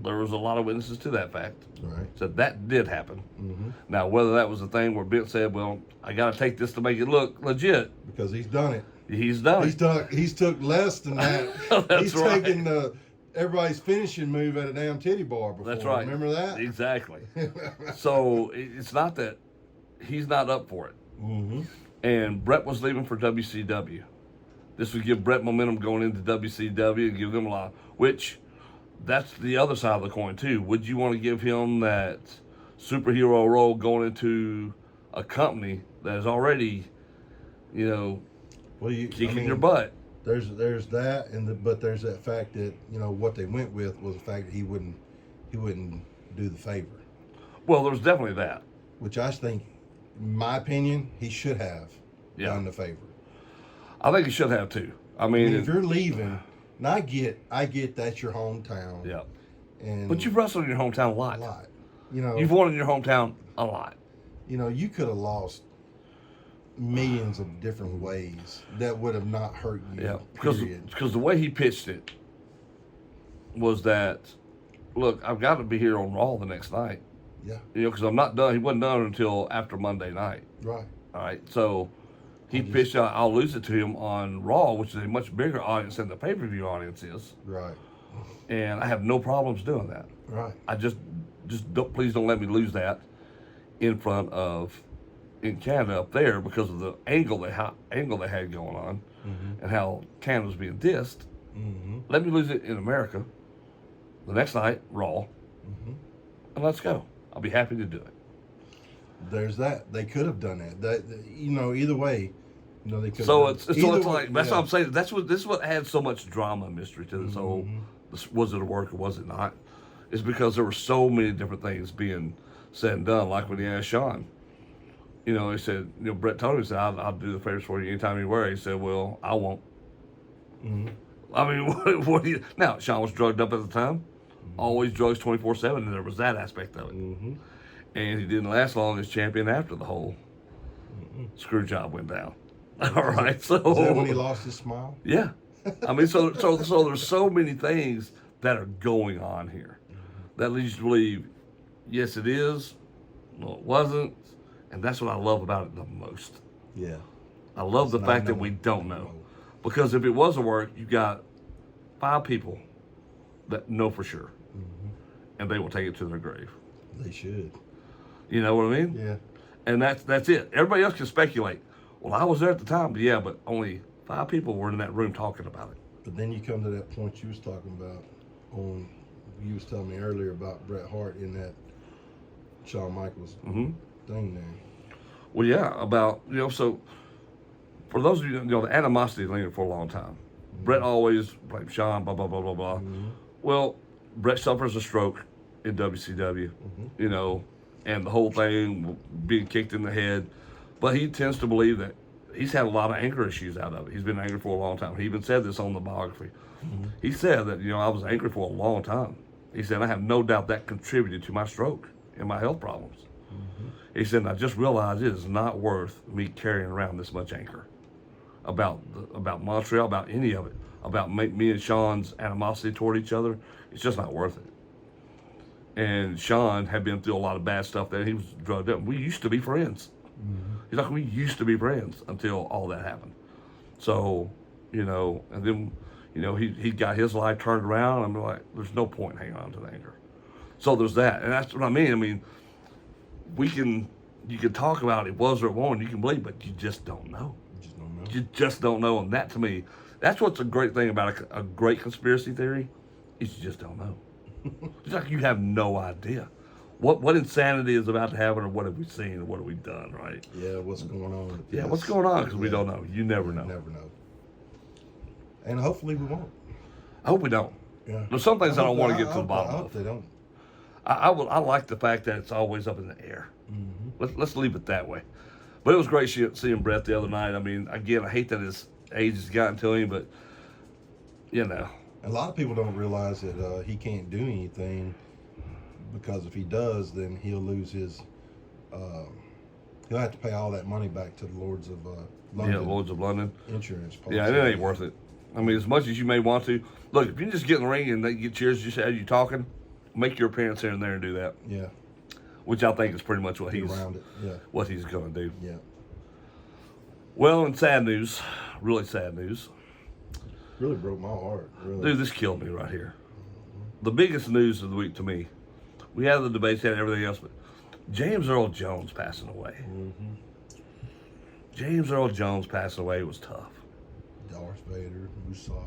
There was a lot of witnesses to that fact. Right. So that did happen. Now, whether that was a thing where Vince said, well, I got to take this to make it look legit. Because he's done it. He's done it. He's took less than that. That's he's right. taken everybody's finishing move at a damn titty bar before. That's right. Remember that? Exactly. So it's not that he's not up for it. And Bret was leaving for WCW. This would give Bret momentum going into WCW and give them a lot, which that's the other side of the coin too. Would you want to give him that superhero role going into a company that is already, kicking your butt? There's that, but there's that fact that what they went with was the fact that he wouldn't do the favor. Well, there's definitely that. Which I think, in my opinion, he should have done the favor. I think he should have too. I mean, if you're leaving, and I get that's your hometown. Yeah. But you've wrestled in your hometown a lot. A lot. You've won in your hometown a lot. You could have lost millions of different ways that would have not hurt you. Yeah, period. because the way he pitched it was that, look, I've got to be here on Raw the next night. Yeah. Because I'm not done. He wasn't done until after Monday night. Right. All right. So he pitched out, I'll lose it to him on Raw, which is a much bigger audience than the pay-per-view audience is. Right. And I have no problems doing that. Right. I just please don't let me lose that in front of in Canada up there because of the angle they had going on and how Canada was being dissed. Let me lose it in America the next night, Raw, and let's go. I'll be happy to do it. There's that. They could have done that. Either way, they could. So it's like that's what I'm saying. This is what adds so much drama and mystery to this whole. Was it a work or was it not? It's because there were so many different things being said and done. Like when he asked Shawn, he said, Bret told him, he said, I'll do the favors for you anytime you wear. He said, well, I won't. I mean, what do you? Now Shawn was drugged up at the time. Always drugs 24/7, and there was that aspect of it. And he didn't last long as champion after the whole screw job went down. All right, so is that when he lost his smile? Yeah, I mean, so there's so many things that are going on here that leads you to believe, yes, it is. No, it wasn't, and that's what I love about it the most. Yeah, I love the fact that we don't know, because if it was a work, you got 5 people that know for sure, and they will take it to their grave. They should. You know what I mean? Yeah. And that's it. Everybody else can speculate. Well, I was there at the time, but only 5 people were in that room talking about it. But then you come to that point you was talking about you was telling me earlier about Bret Hart in that Shawn Michaels thing there. Well, yeah, about, so for those of you, the animosity lingered for a long time. Bret always blamed Shawn, blah, blah, blah, blah, blah. Well, Bret suffers a stroke in WCW, and the whole thing being kicked in the head. But he tends to believe that he's had a lot of anger issues out of it. He's been angry for a long time. He even said this on the biography. He said that, I was angry for a long time. He said, I have no doubt that contributed to my stroke and my health problems. He said, I just realized it is not worth me carrying around this much anger about Montreal, about any of it, about me and Shawn's animosity toward each other. It's just not worth it. And Shawn had been through a lot of bad stuff there. He was drugged up. We used to be friends. He's like, we used to be friends until all that happened. So, and then, he got his life turned around. I'm like, there's no point in hanging on to the anger. So there's that. And that's what I mean. I mean, you can talk about it was or it won't, you can believe, but you just don't know. You just don't know. And that, to me, that's what's a great thing about a great conspiracy theory, is you just don't know. It's like you have no idea what insanity is about to happen, or what have we seen, or what have we done, right? Yeah, what's going on? with Yeah, this? what's going on? Because we Yeah. don't know. You never know. Never know. And hopefully we won't. I hope we don't. Yeah. There's some things I don't want to get to the I bottom hope of. they don't. I like the fact that it's always up in the air. Mm-hmm. Let's leave it that way. But it was great seeing Bret the other night. I mean, again, I hate that his age has gotten to him, but you know. A lot of people don't realize that he can't do anything, because if he does, then he'll lose his. He'll have to pay all that money back to the Lords of London. Yeah, Lords of London. Insurance policy. Yeah, and it ain't worth it. I mean, as much as you may want to, look, if you can just get in the ring and they get cheers just as you talking, make your appearance here and there and do that. Yeah. Which I think is pretty much what Get he's around it. Yeah. what he's going to do. Yeah. Well, in sad news, really sad news, Really broke my heart. Really. dude, this killed me right here. The biggest news of the week to me, we had the debates and everything else, but James Earl Jones passing away. Mm-hmm. James Earl Jones passing away was tough. Darth Vader, Mustafa.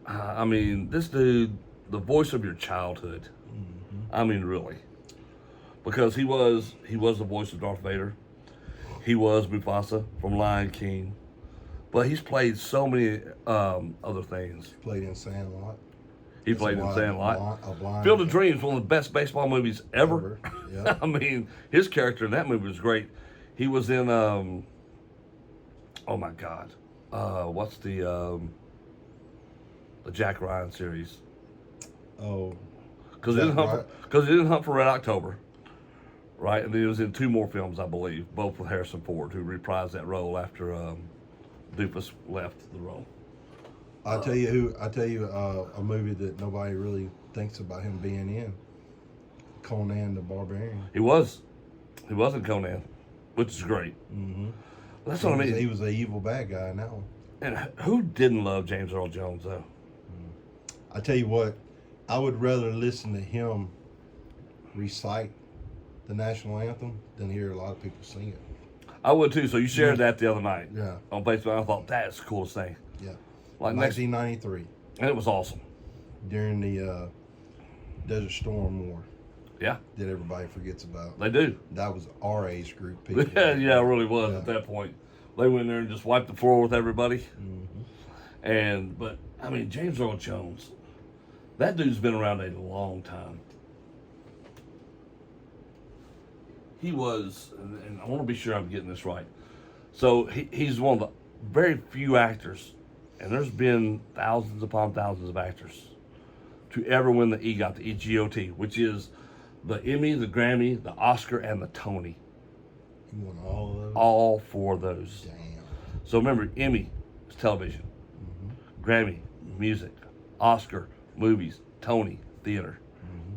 I mean, this dude, the voice of your childhood. Mm-hmm. I mean, really, because he was the voice of Darth Vader. He was Mufasa from Lion King, but he's played so many other things. Played in Sandlot. He played in Sandlot. A blind Field of Dreams, one of the best baseball movies ever. Yeah. I mean, his character in that movie was great. He was in oh my God, what's the Jack Ryan series? Oh. Because he didn't hunt for Red October, right? And then he was in 2 more films, I believe, both with Harrison Ford, who reprised that role after Doofus left the role. I tell you a movie that nobody really thinks about him being in. Conan the Barbarian. He was in Conan, which is great. Mm-hmm. That's what I mean. He was an evil bad guy in that one. And who didn't love James Earl Jones, though? I tell you what, I would rather listen to him recite the national anthem than hear a lot of people sing it. I would too. So you shared that the other night Yeah. on Facebook. I thought that's the coolest thing. Yeah. Like 1993, and it was awesome. during the Desert Storm War Yeah, that everybody forgets about. they do. That was our age group people. Yeah, it really was Yeah. at that point. They went in there and just wiped the floor with everybody. Mm-hmm. But I mean, James Earl Jones, that dude's been around a long time. He was, and I want to be sure I'm getting this right. So he's one of the very few actors, and there's been thousands upon thousands of actors, to ever win the EGOT, the EGOT, which is the Emmy, the Grammy, the Oscar, and the Tony. He won all of those. All 4 of those. Damn. So remember, Emmy is television, Grammy, music, Oscar, movies, Tony, theater.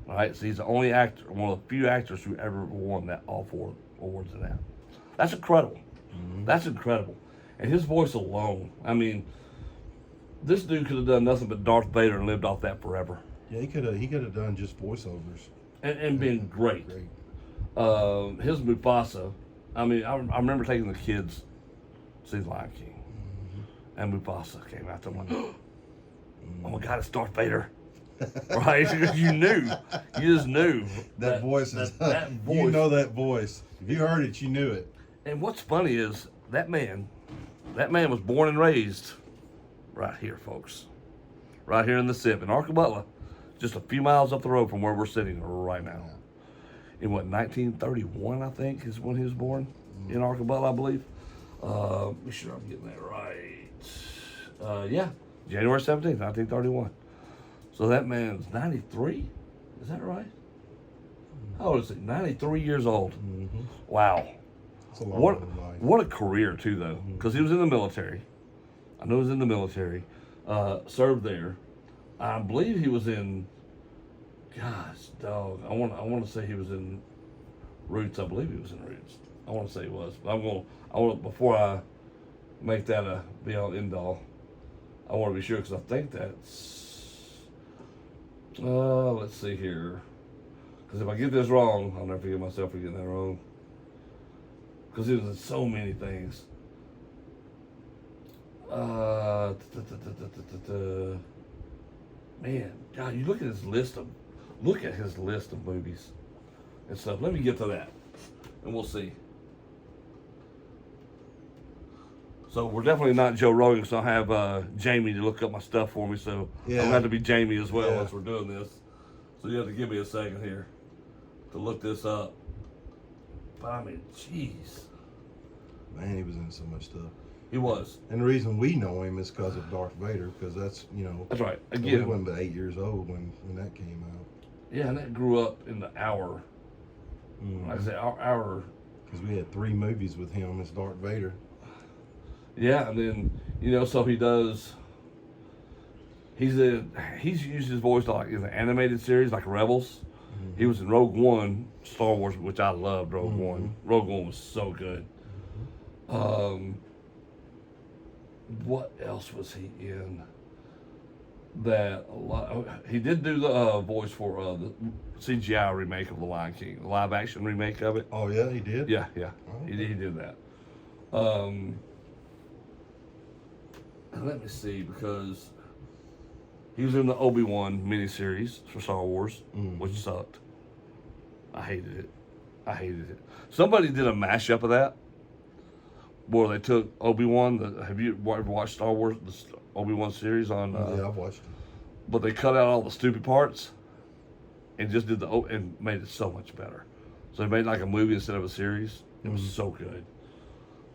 All right, so he's the only actor, one of the few actors who ever won that all 4 awards in that. That's incredible. That's incredible. And his voice alone, I mean, this dude could have done nothing but Darth Vader and lived off that forever. Yeah, he could have done just voiceovers. And been great. Great. His Mufasa, I mean, I remember taking the kids to see Lion King. And Mufasa came out there, I'm like, oh my God, it's Darth Vader. Right? Because you knew. You just knew. That voice is. That voice. You know that voice. If you heard it, you knew it. And what's funny is that man was born and raised right here, folks. Right here in the SIP, in Arcabutla, just a few miles up the road from where we're sitting right now. In what, 1931, I think, is when he was born in Arcabutla, I believe. Be sure I'm getting that right. Yeah, January 17th, 1931. So that man's 93? Is that right? How old is he? 93 years old. Wow. It's a long life. What a career, too, though. Because he was in the military. I know he was in the military. Served there. I believe he was in... Gosh, dog. I want to say he was in Roots. I believe he was in Roots. I want to say he was. But before I make that a be-all, end-all, I want to be sure because I think that's... let's see here. Because if I get this wrong, I'll never forgive myself for getting that wrong. Because he was in so many things. man, God, you look at his list of movies and stuff. Let me get to that, and we'll see. So we're definitely not Joe Rogan, so I have Jamie to look up my stuff for me. So I'm gonna have to be Jamie as well as we're doing this. So you have to give me a second here to look this up. But I mean, jeez, Man, he was in so much stuff. he was. And the reason we know him is because of Darth Vader, because that's, That's right. we Again, wasn't but 8 years old when that came out. yeah, and that grew up in the hour. Like I said, our Because we had 3 movies with him as Darth Vader. yeah, and then so he does. He's used his voice like in the animated series like Rebels. He was in Rogue One, Star Wars, which I loved. Rogue One. Rogue One was so good. What else was he in? That a lot. He did do the voice for the CGI remake of The Lion King, the live action remake of it. Oh, yeah, he did? Yeah, Oh, he did that. And let me see, because he was in the Obi-Wan miniseries for Star Wars, which sucked. I hated it. Somebody did a mashup of that, where they took Obi-Wan. Have you ever watched Star Wars, the Obi-Wan series on? Yeah, I've watched it. But they cut out all the stupid parts and just did and made it so much better. So they made like a movie instead of a series. It was so good.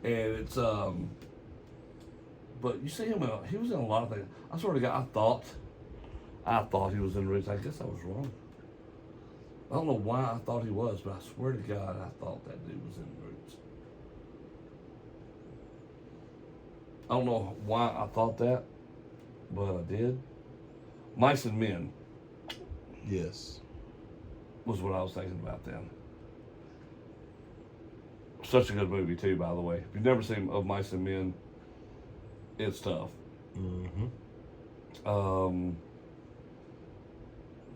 And it's but you see him, he was in a lot of things. I swear to God, I thought he was in Roots. I guess I was wrong. I don't know why I thought he was, but I swear to God, I thought that dude was in Roots. I don't know why I thought that, but I did. Mice and Men Yes. was what I was thinking about then. Such a good movie too, by the way. If you've never seen Of Mice and Men, it's tough.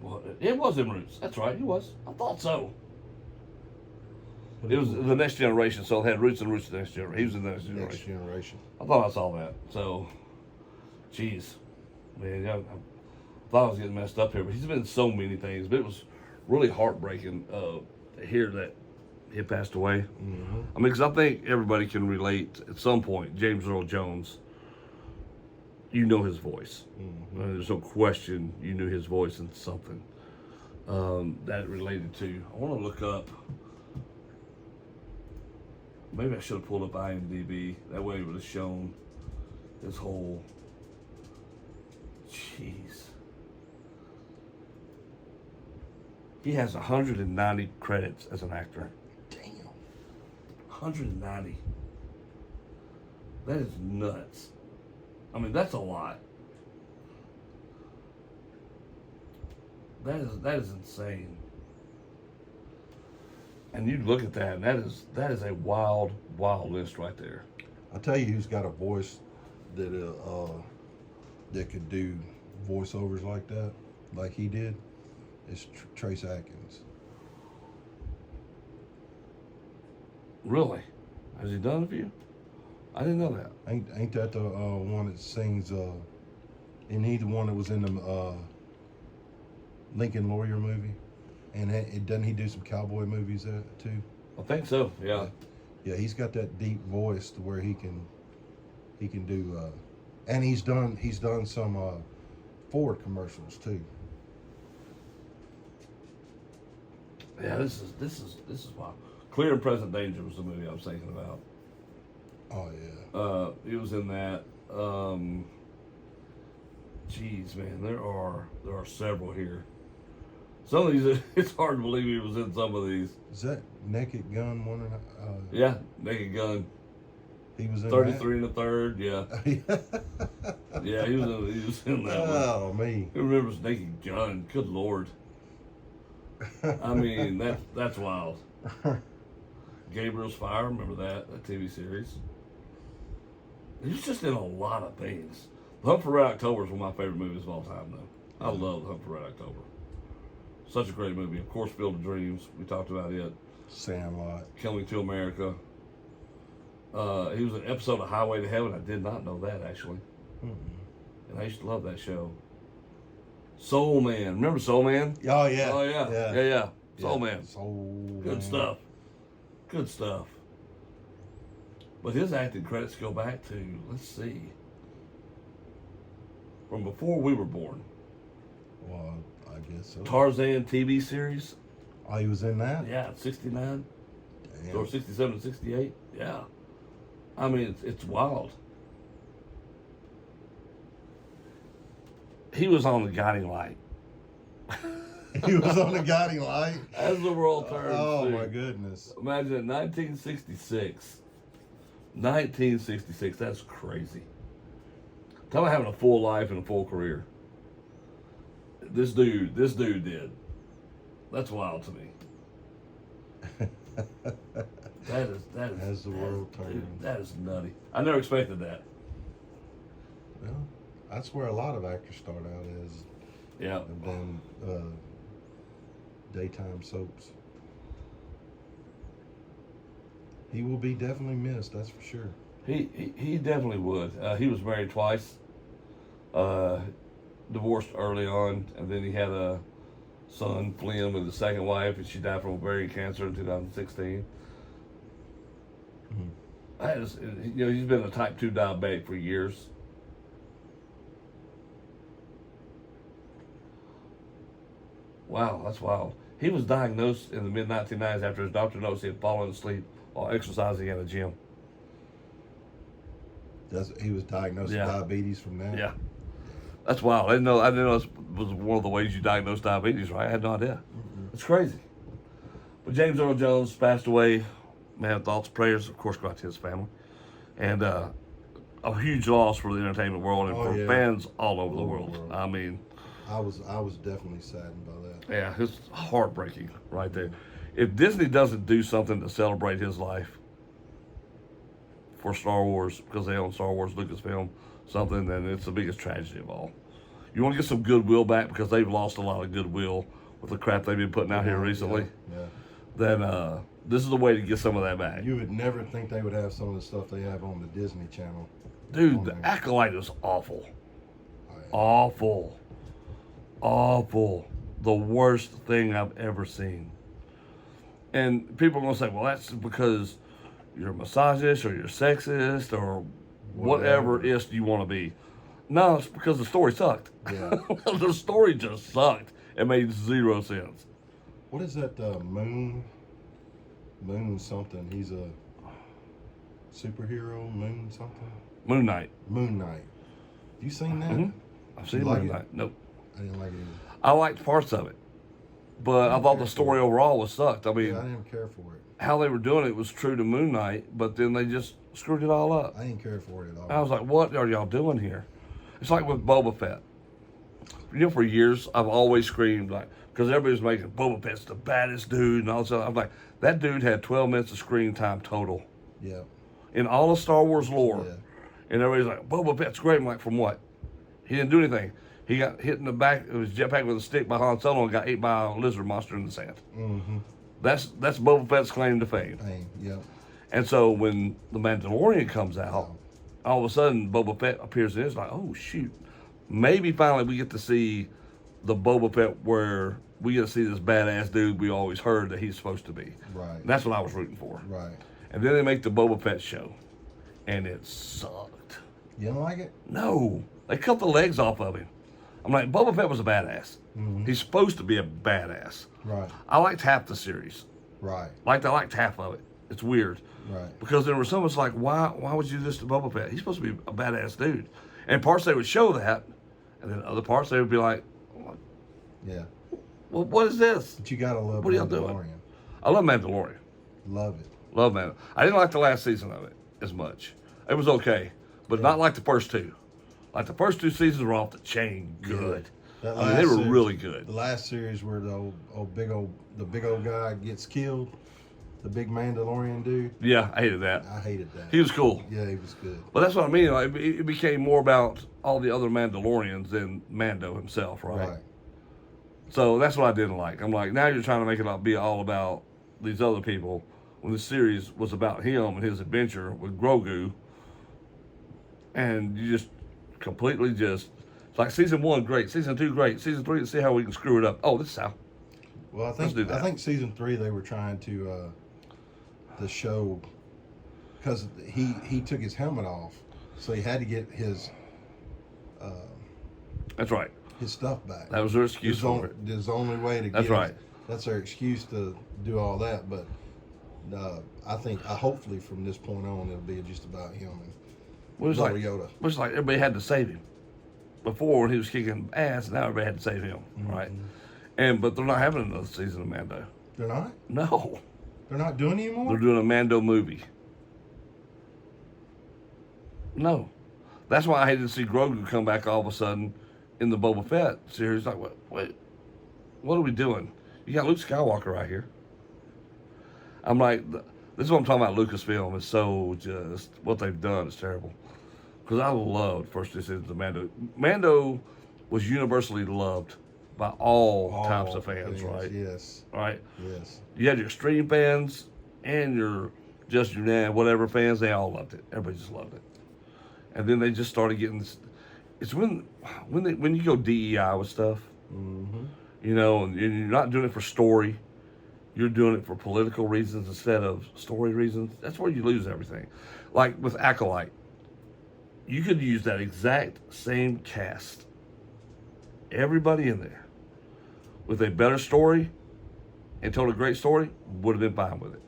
Well, it was in Roots. That's right, it was. I thought so. It was the Next Generation, so it had Roots and Roots the Next Generation. He was in the Next Generation. Next Generation. I thought I saw that. So, jeez, man, I thought I was getting messed up here, but he's been in so many things. But it was really heartbreaking to hear that he passed away. I mean, because I think everybody can relate at some point. James Earl Jones, you know his voice. There's no question you knew his voice in something that it related to. I want to look up. Maybe I should have pulled up IMDb. That way it would have shown his whole. Jeez. He has 190 credits as an actor. Damn. 190. That is nuts. I mean, that's a lot. That is insane. And you look at that, and that is a wild, wild list right there. I'll tell you who's got a voice that could do voiceovers like that, like he did. It's Trace Atkins. Really? Has he done a few? I didn't know that. Ain't that the one that sings? Isn't he the one that was in the Lincoln Lawyer movie? And doesn't he do some cowboy movies too? I think so. Yeah. Yeah, he's got that deep voice to where he can do. And he's done some Ford commercials too. Yeah. This is wild. Clear and Present Danger was the movie I was thinking about. Oh yeah. He was in that. Geez, man, there are several here. Some of these, it's hard to believe he was in some of these. Is that Naked Gun one? Yeah, Naked Gun. He was in 33 and a third. Yeah. Yeah, he was in that one. Oh me. Who remembers Naked Gun? Good Lord. I mean, that's wild. Gabriel's Fire, remember that TV series? He was just in a lot of things. The Hunt for Red October is one of my favorite movies of all time, though. I love The Hunt for Red October. Such a great movie. Of course, Field of Dreams. We talked about it. Sandlot. Coming to America. He was an episode of Highway to Heaven. I did not know that, actually. And I used to love that show. Soul Man. Remember Soul Man? Oh yeah. Oh yeah. Yeah. Soul Yeah. Man. Soul Good Man. stuff. Good stuff. But his acting credits go back to, let's see, from before we were born. Well, I guess so. Tarzan TV series. Oh, he was in that? Yeah, 69 Damn. or 67 to 68. Yeah. I mean, it's wild. He was on the guiding light. He was on the guiding light. As the world turned. Oh my goodness. Imagine it, 1966. 1966, that's crazy. Talk about having a full life and a full career. This dude did. That's wild to me. That is As the world dude, turned. that is nutty. I never expected that. Well, that's where a lot of actors start out as, Yeah. and then daytime soaps. He will be definitely missed, that's for sure. He definitely would. He was married twice. Divorced early on, and then he had a son, Flynn, with his second wife, and she died from ovarian cancer in 2016. He's been a type 2 diabetic for years. Wow, that's wild. He was diagnosed in the mid-1990s after his doctor noticed he had fallen asleep while exercising at a gym. He was diagnosed with diabetes from that? Yeah. That's wild. I didn't know this was one of the ways you diagnose diabetes, right? I had no idea. It's crazy. But James Earl Jones passed away. Man, thoughts, prayers, of course, go out to his family. And a huge loss for the entertainment world and for fans all over the world. I mean, I was definitely saddened by that. yeah, it's heartbreaking right there. If Disney doesn't do something to celebrate his life for Star Wars, because they own Star Wars, Lucasfilm, something, then it's the biggest tragedy of all. You want to get some goodwill back because they've lost a lot of goodwill with the crap they've been putting out here recently. Yeah. Then this is the way to get some of that back. You would never think they would have some of the stuff they have on the Disney Channel. Dude, the Acolyte was awful. Awful. Awful. The worst thing I've ever seen. And people are going to say, well, that's because you're a misogynist or you're sexist or whatever ist you want to be. No, it's because the story sucked. Yeah. The story just sucked. It made zero sense. What is that, Moon something? He's a superhero, Moon something? Moon Knight. Moon Knight. You seen that? Mm-hmm. I've seen Moon Knight. Nope. I didn't like it either. I liked parts of it. But I thought the story overall was sucked. I mean, I didn't care for it. how they were doing it was true to Moon Knight, but then they just screwed it all up. I didn't care for it at all. I was like, what are y'all doing here? It's like with Boba Fett. You know, for years, I've always screamed, like, because everybody's making Boba Fett's the baddest dude and all that. I'm like, that dude had 12 minutes of screen time total. Yeah. In all of Star Wars lore. Yeah. And everybody's like, Boba Fett's great. I'm like, from what? He didn't do anything. He got hit in the back of his jetpack with a stick by Han Solo and got ate by a lizard monster in the sand. Mm-hmm. That's Boba Fett's claim to fame. Yep. And so when The Mandalorian comes out, all of a sudden Boba Fett appears in it. It's like, oh, shoot. Maybe finally we get to see the Boba Fett where we get to see this badass dude we always heard that he's supposed to be. Right. And that's what I was rooting for. Right. And then they make the Boba Fett show. And it sucked. You don't like it? No. They cut the legs off of him. I'm like, Boba Fett was a badass. Mm-hmm. He's supposed to be a badass. Right. I liked half the series. Right. I liked half of it. It's weird. Right. Because there were some that's like, why would you do this to Boba Fett? He's supposed to be a badass dude. And parts they would show that, and then other parts they would be like, yeah. Well, what is this? But you gotta love What are y'all Mandalorian. doing? I love Mandalorian. Love it. Love Mandalorian. I didn't like the last season of it as much. It was okay, but not like the first two. Like the first two seasons were off the chain good. Yeah. I mean, they were really good. The last series where the big old guy gets killed, the big Mandalorian dude. Yeah, I hated that. I hated that. He was cool. Yeah, he was good. But that's what I mean. Like, it became more about all the other Mandalorians than Mando himself, right? Right. So that's what I didn't like. I'm like, now you're trying to make it be all about these other people when the series was about him and his adventure with Grogu. And you just completely just, It's like season 1, great. Season 2, great. Season 3, let's see how we can screw it up. Oh, this is how. Well, Let's do that. I think season 3 they were trying to show, because he took his helmet off, so he had to get his That's right. his stuff back. That was their excuse for it. There's the only way to That's get right. it. That's their excuse to do all that. But I think hopefully from this point on it'll be just about him and It Little Yoda. It was like everybody had to save him. Before, when he was kicking ass, now everybody had to save him, right? But they're not having another season of Mando. They're not. No, They're not doing it anymore. they're doing a Mando movie. No, that's why I hated to see Grogu come back all of a sudden in the Boba Fett series. Like, what are we doing? You got Luke Skywalker right here. I'm like, this is what I'm talking about. Lucasfilm is so just what they've done is terrible. Because I loved first two seasons of Mando. Mando was universally loved by all types of fans, right? Yes. Right. Yes. You had your extreme fans and your just your whatever fans. They all loved it. Everybody just loved it. And then they just started getting. It's when you go DEI with stuff, you know, and you're not doing it for story. You're doing it for political reasons instead of story reasons. That's where you lose everything. Like with Acolyte, you could use that exact same cast, everybody in there, with a better story and told a great story, would have been fine with it.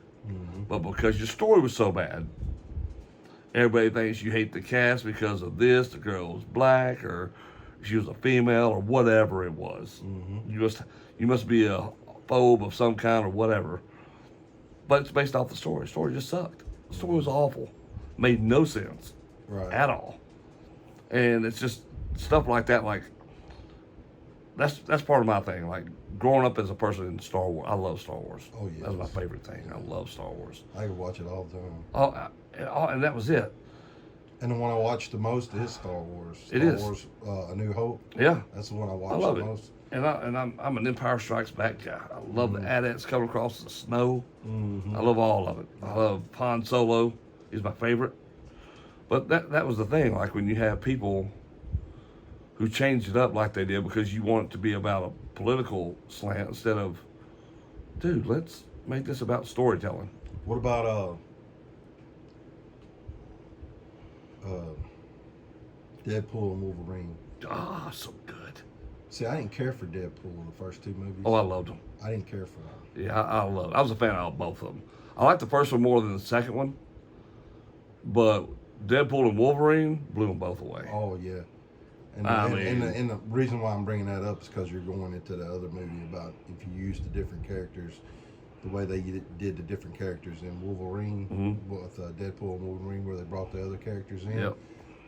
But because your story was so bad, everybody thinks you hate the cast because of this, the girl was black, or she was a female, or whatever it was. You must be a phobe of some kind or whatever. But it's based off the story. The story just sucked. The story was awful. Made no sense at all. And it's just stuff like that. Like that's part of my thing. Like growing up as a person in Star Wars, I love Star Wars. Oh yeah, that's my favorite thing. I love Star Wars. I could watch it all the time. And that was it. And the one I watched the most is Star Wars. It Star is. Wars, A New Hope. Yeah, That's the one I I watched love the it. most. And I'm an Empire Strikes Back guy. I love the AT-ATs coming across the snow. I love all of it. I love Han Solo. He's my favorite. But that was the thing. Like when you have people who changed it up like they did because you want it to be about a political slant instead of, dude, let's make this about storytelling. What about Deadpool and Wolverine? Ah, so good. See, I didn't care for Deadpool the first two movies. Oh, I loved them. I didn't care for them. Yeah, I love it. I was a fan of both of them. I liked the first one more than the second one, but Deadpool and Wolverine blew them both away. Oh yeah. And, and the reason why I'm bringing that up is because you're going into the other movie about if you use the different characters, the way they did the different characters in Wolverine with Deadpool and Wolverine, where they brought the other characters in. Yep.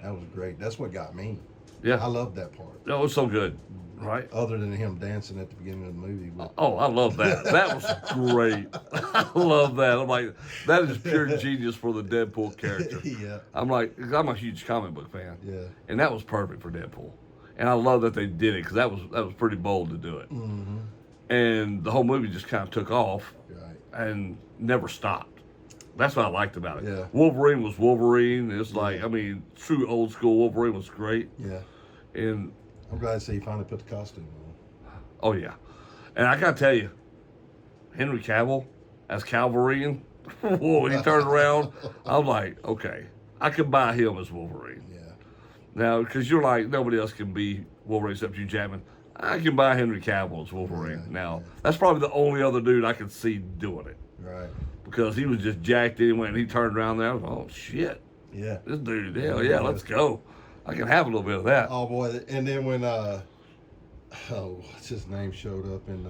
That was great. That's what got me. Yeah, I loved that part. it was so good, right? Other than him dancing at the beginning of the movie. Oh, I love that. That was great. I love that. I'm like, that is pure genius for the Deadpool character. Yeah. I'm like, 'cause I'm a huge comic book fan. Yeah. And that was perfect for Deadpool. And I love that they did it because that was pretty bold to do it. And the whole movie just kind of took off and never stopped. That's what I liked about it. Yeah. Wolverine was Wolverine. It's like, I mean, true old school Wolverine was great. Yeah. And I'm glad to see he finally put the costume on. oh yeah, and I gotta tell you, Henry Cavill as Calvarian, whoa, he turned around. I was like, okay, I could buy him as Wolverine. Yeah. Now, because you're like, nobody else can be Wolverine except you, Chapman. I can buy Henry Cavill as Wolverine. Yeah, now, yeah. that's probably the only other dude I could see doing it. Right. Because he was just jacked anyway, and he turned around there. I was like, oh shit, Yeah. this dude, hell yeah, let's go. I can have a little bit of that. Oh boy! And then when what's his name showed up and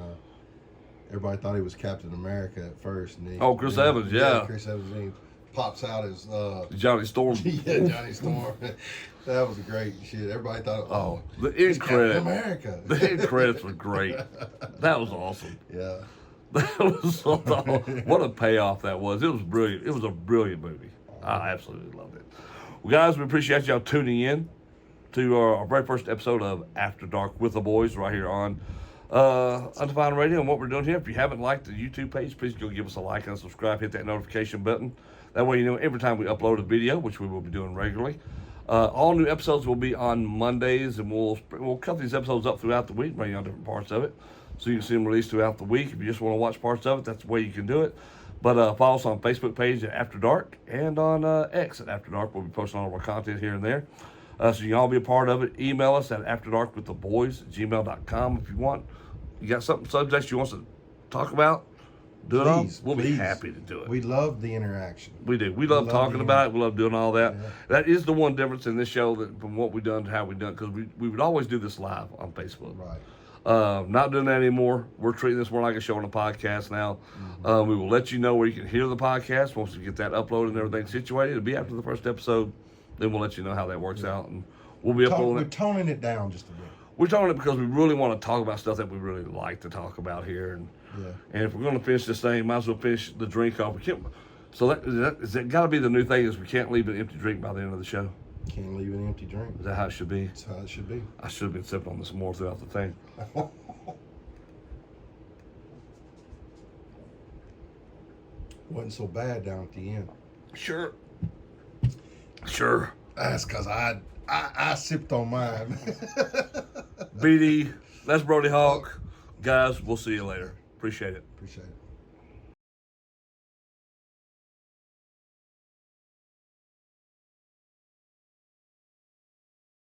everybody thought he was Captain America at first. And Chris Evans, yeah. Chris Evans. And he pops out as Johnny Storm. yeah, Johnny Storm. That was great shit. Everybody thought, the end he's Captain credit. America. The end credits were great. That was awesome. Yeah. That was what a payoff that was. It was brilliant. It was a brilliant movie. I absolutely loved it. Well, guys, we appreciate y'all tuning in to our very first episode of After Dark with the Boys right here on Undefined Radio and what we're doing here. If you haven't liked the YouTube page, please go give us a like and subscribe. Hit that notification button. That way you know every time we upload a video, which we will be doing regularly. All new episodes will be on Mondays, and we'll cut these episodes up throughout the week, bring you on different parts of it, so you can see them released throughout the week. If you just want to watch parts of it, that's the way you can do it. But follow us on Facebook page at After Dark and on X at After Dark. We'll be posting all of our content here and there. So you can all be a part of it. Email us at afterdarkwiththeboys@gmail.com if you want. You got something, subjects you want us to talk about? Do it all. We'll be happy to do it. We love the interaction. We do. We love talking about it. We love doing all that. Yeah. That is the one difference in this show that from what we've done to how we've done, because we would always do this live on Facebook. Right. Not doing that anymore. We're treating this more like a show on a podcast now. We will let you know where you can hear the podcast once we get that uploaded and everything situated. It'll be after the first episode. Then we'll let you know how that works out, and we'll be uploading We're it. toning it down just a bit. We're talking it because we really want to talk about stuff that we really like to talk about here, and if we're going to finish this thing, might as well finish the drink off. We can't. So that got to be the new thing is we can't leave an empty drink by the end of the show. Can't leave an empty drink. Is that how it should be? That's how it should be. I should have been sipping on this more throughout the thing. Wasn't so bad down at the end. Sure. That's because I sipped on mine. BD, that's Brody Hawk. Guys, we'll see you later. Appreciate it. Appreciate it.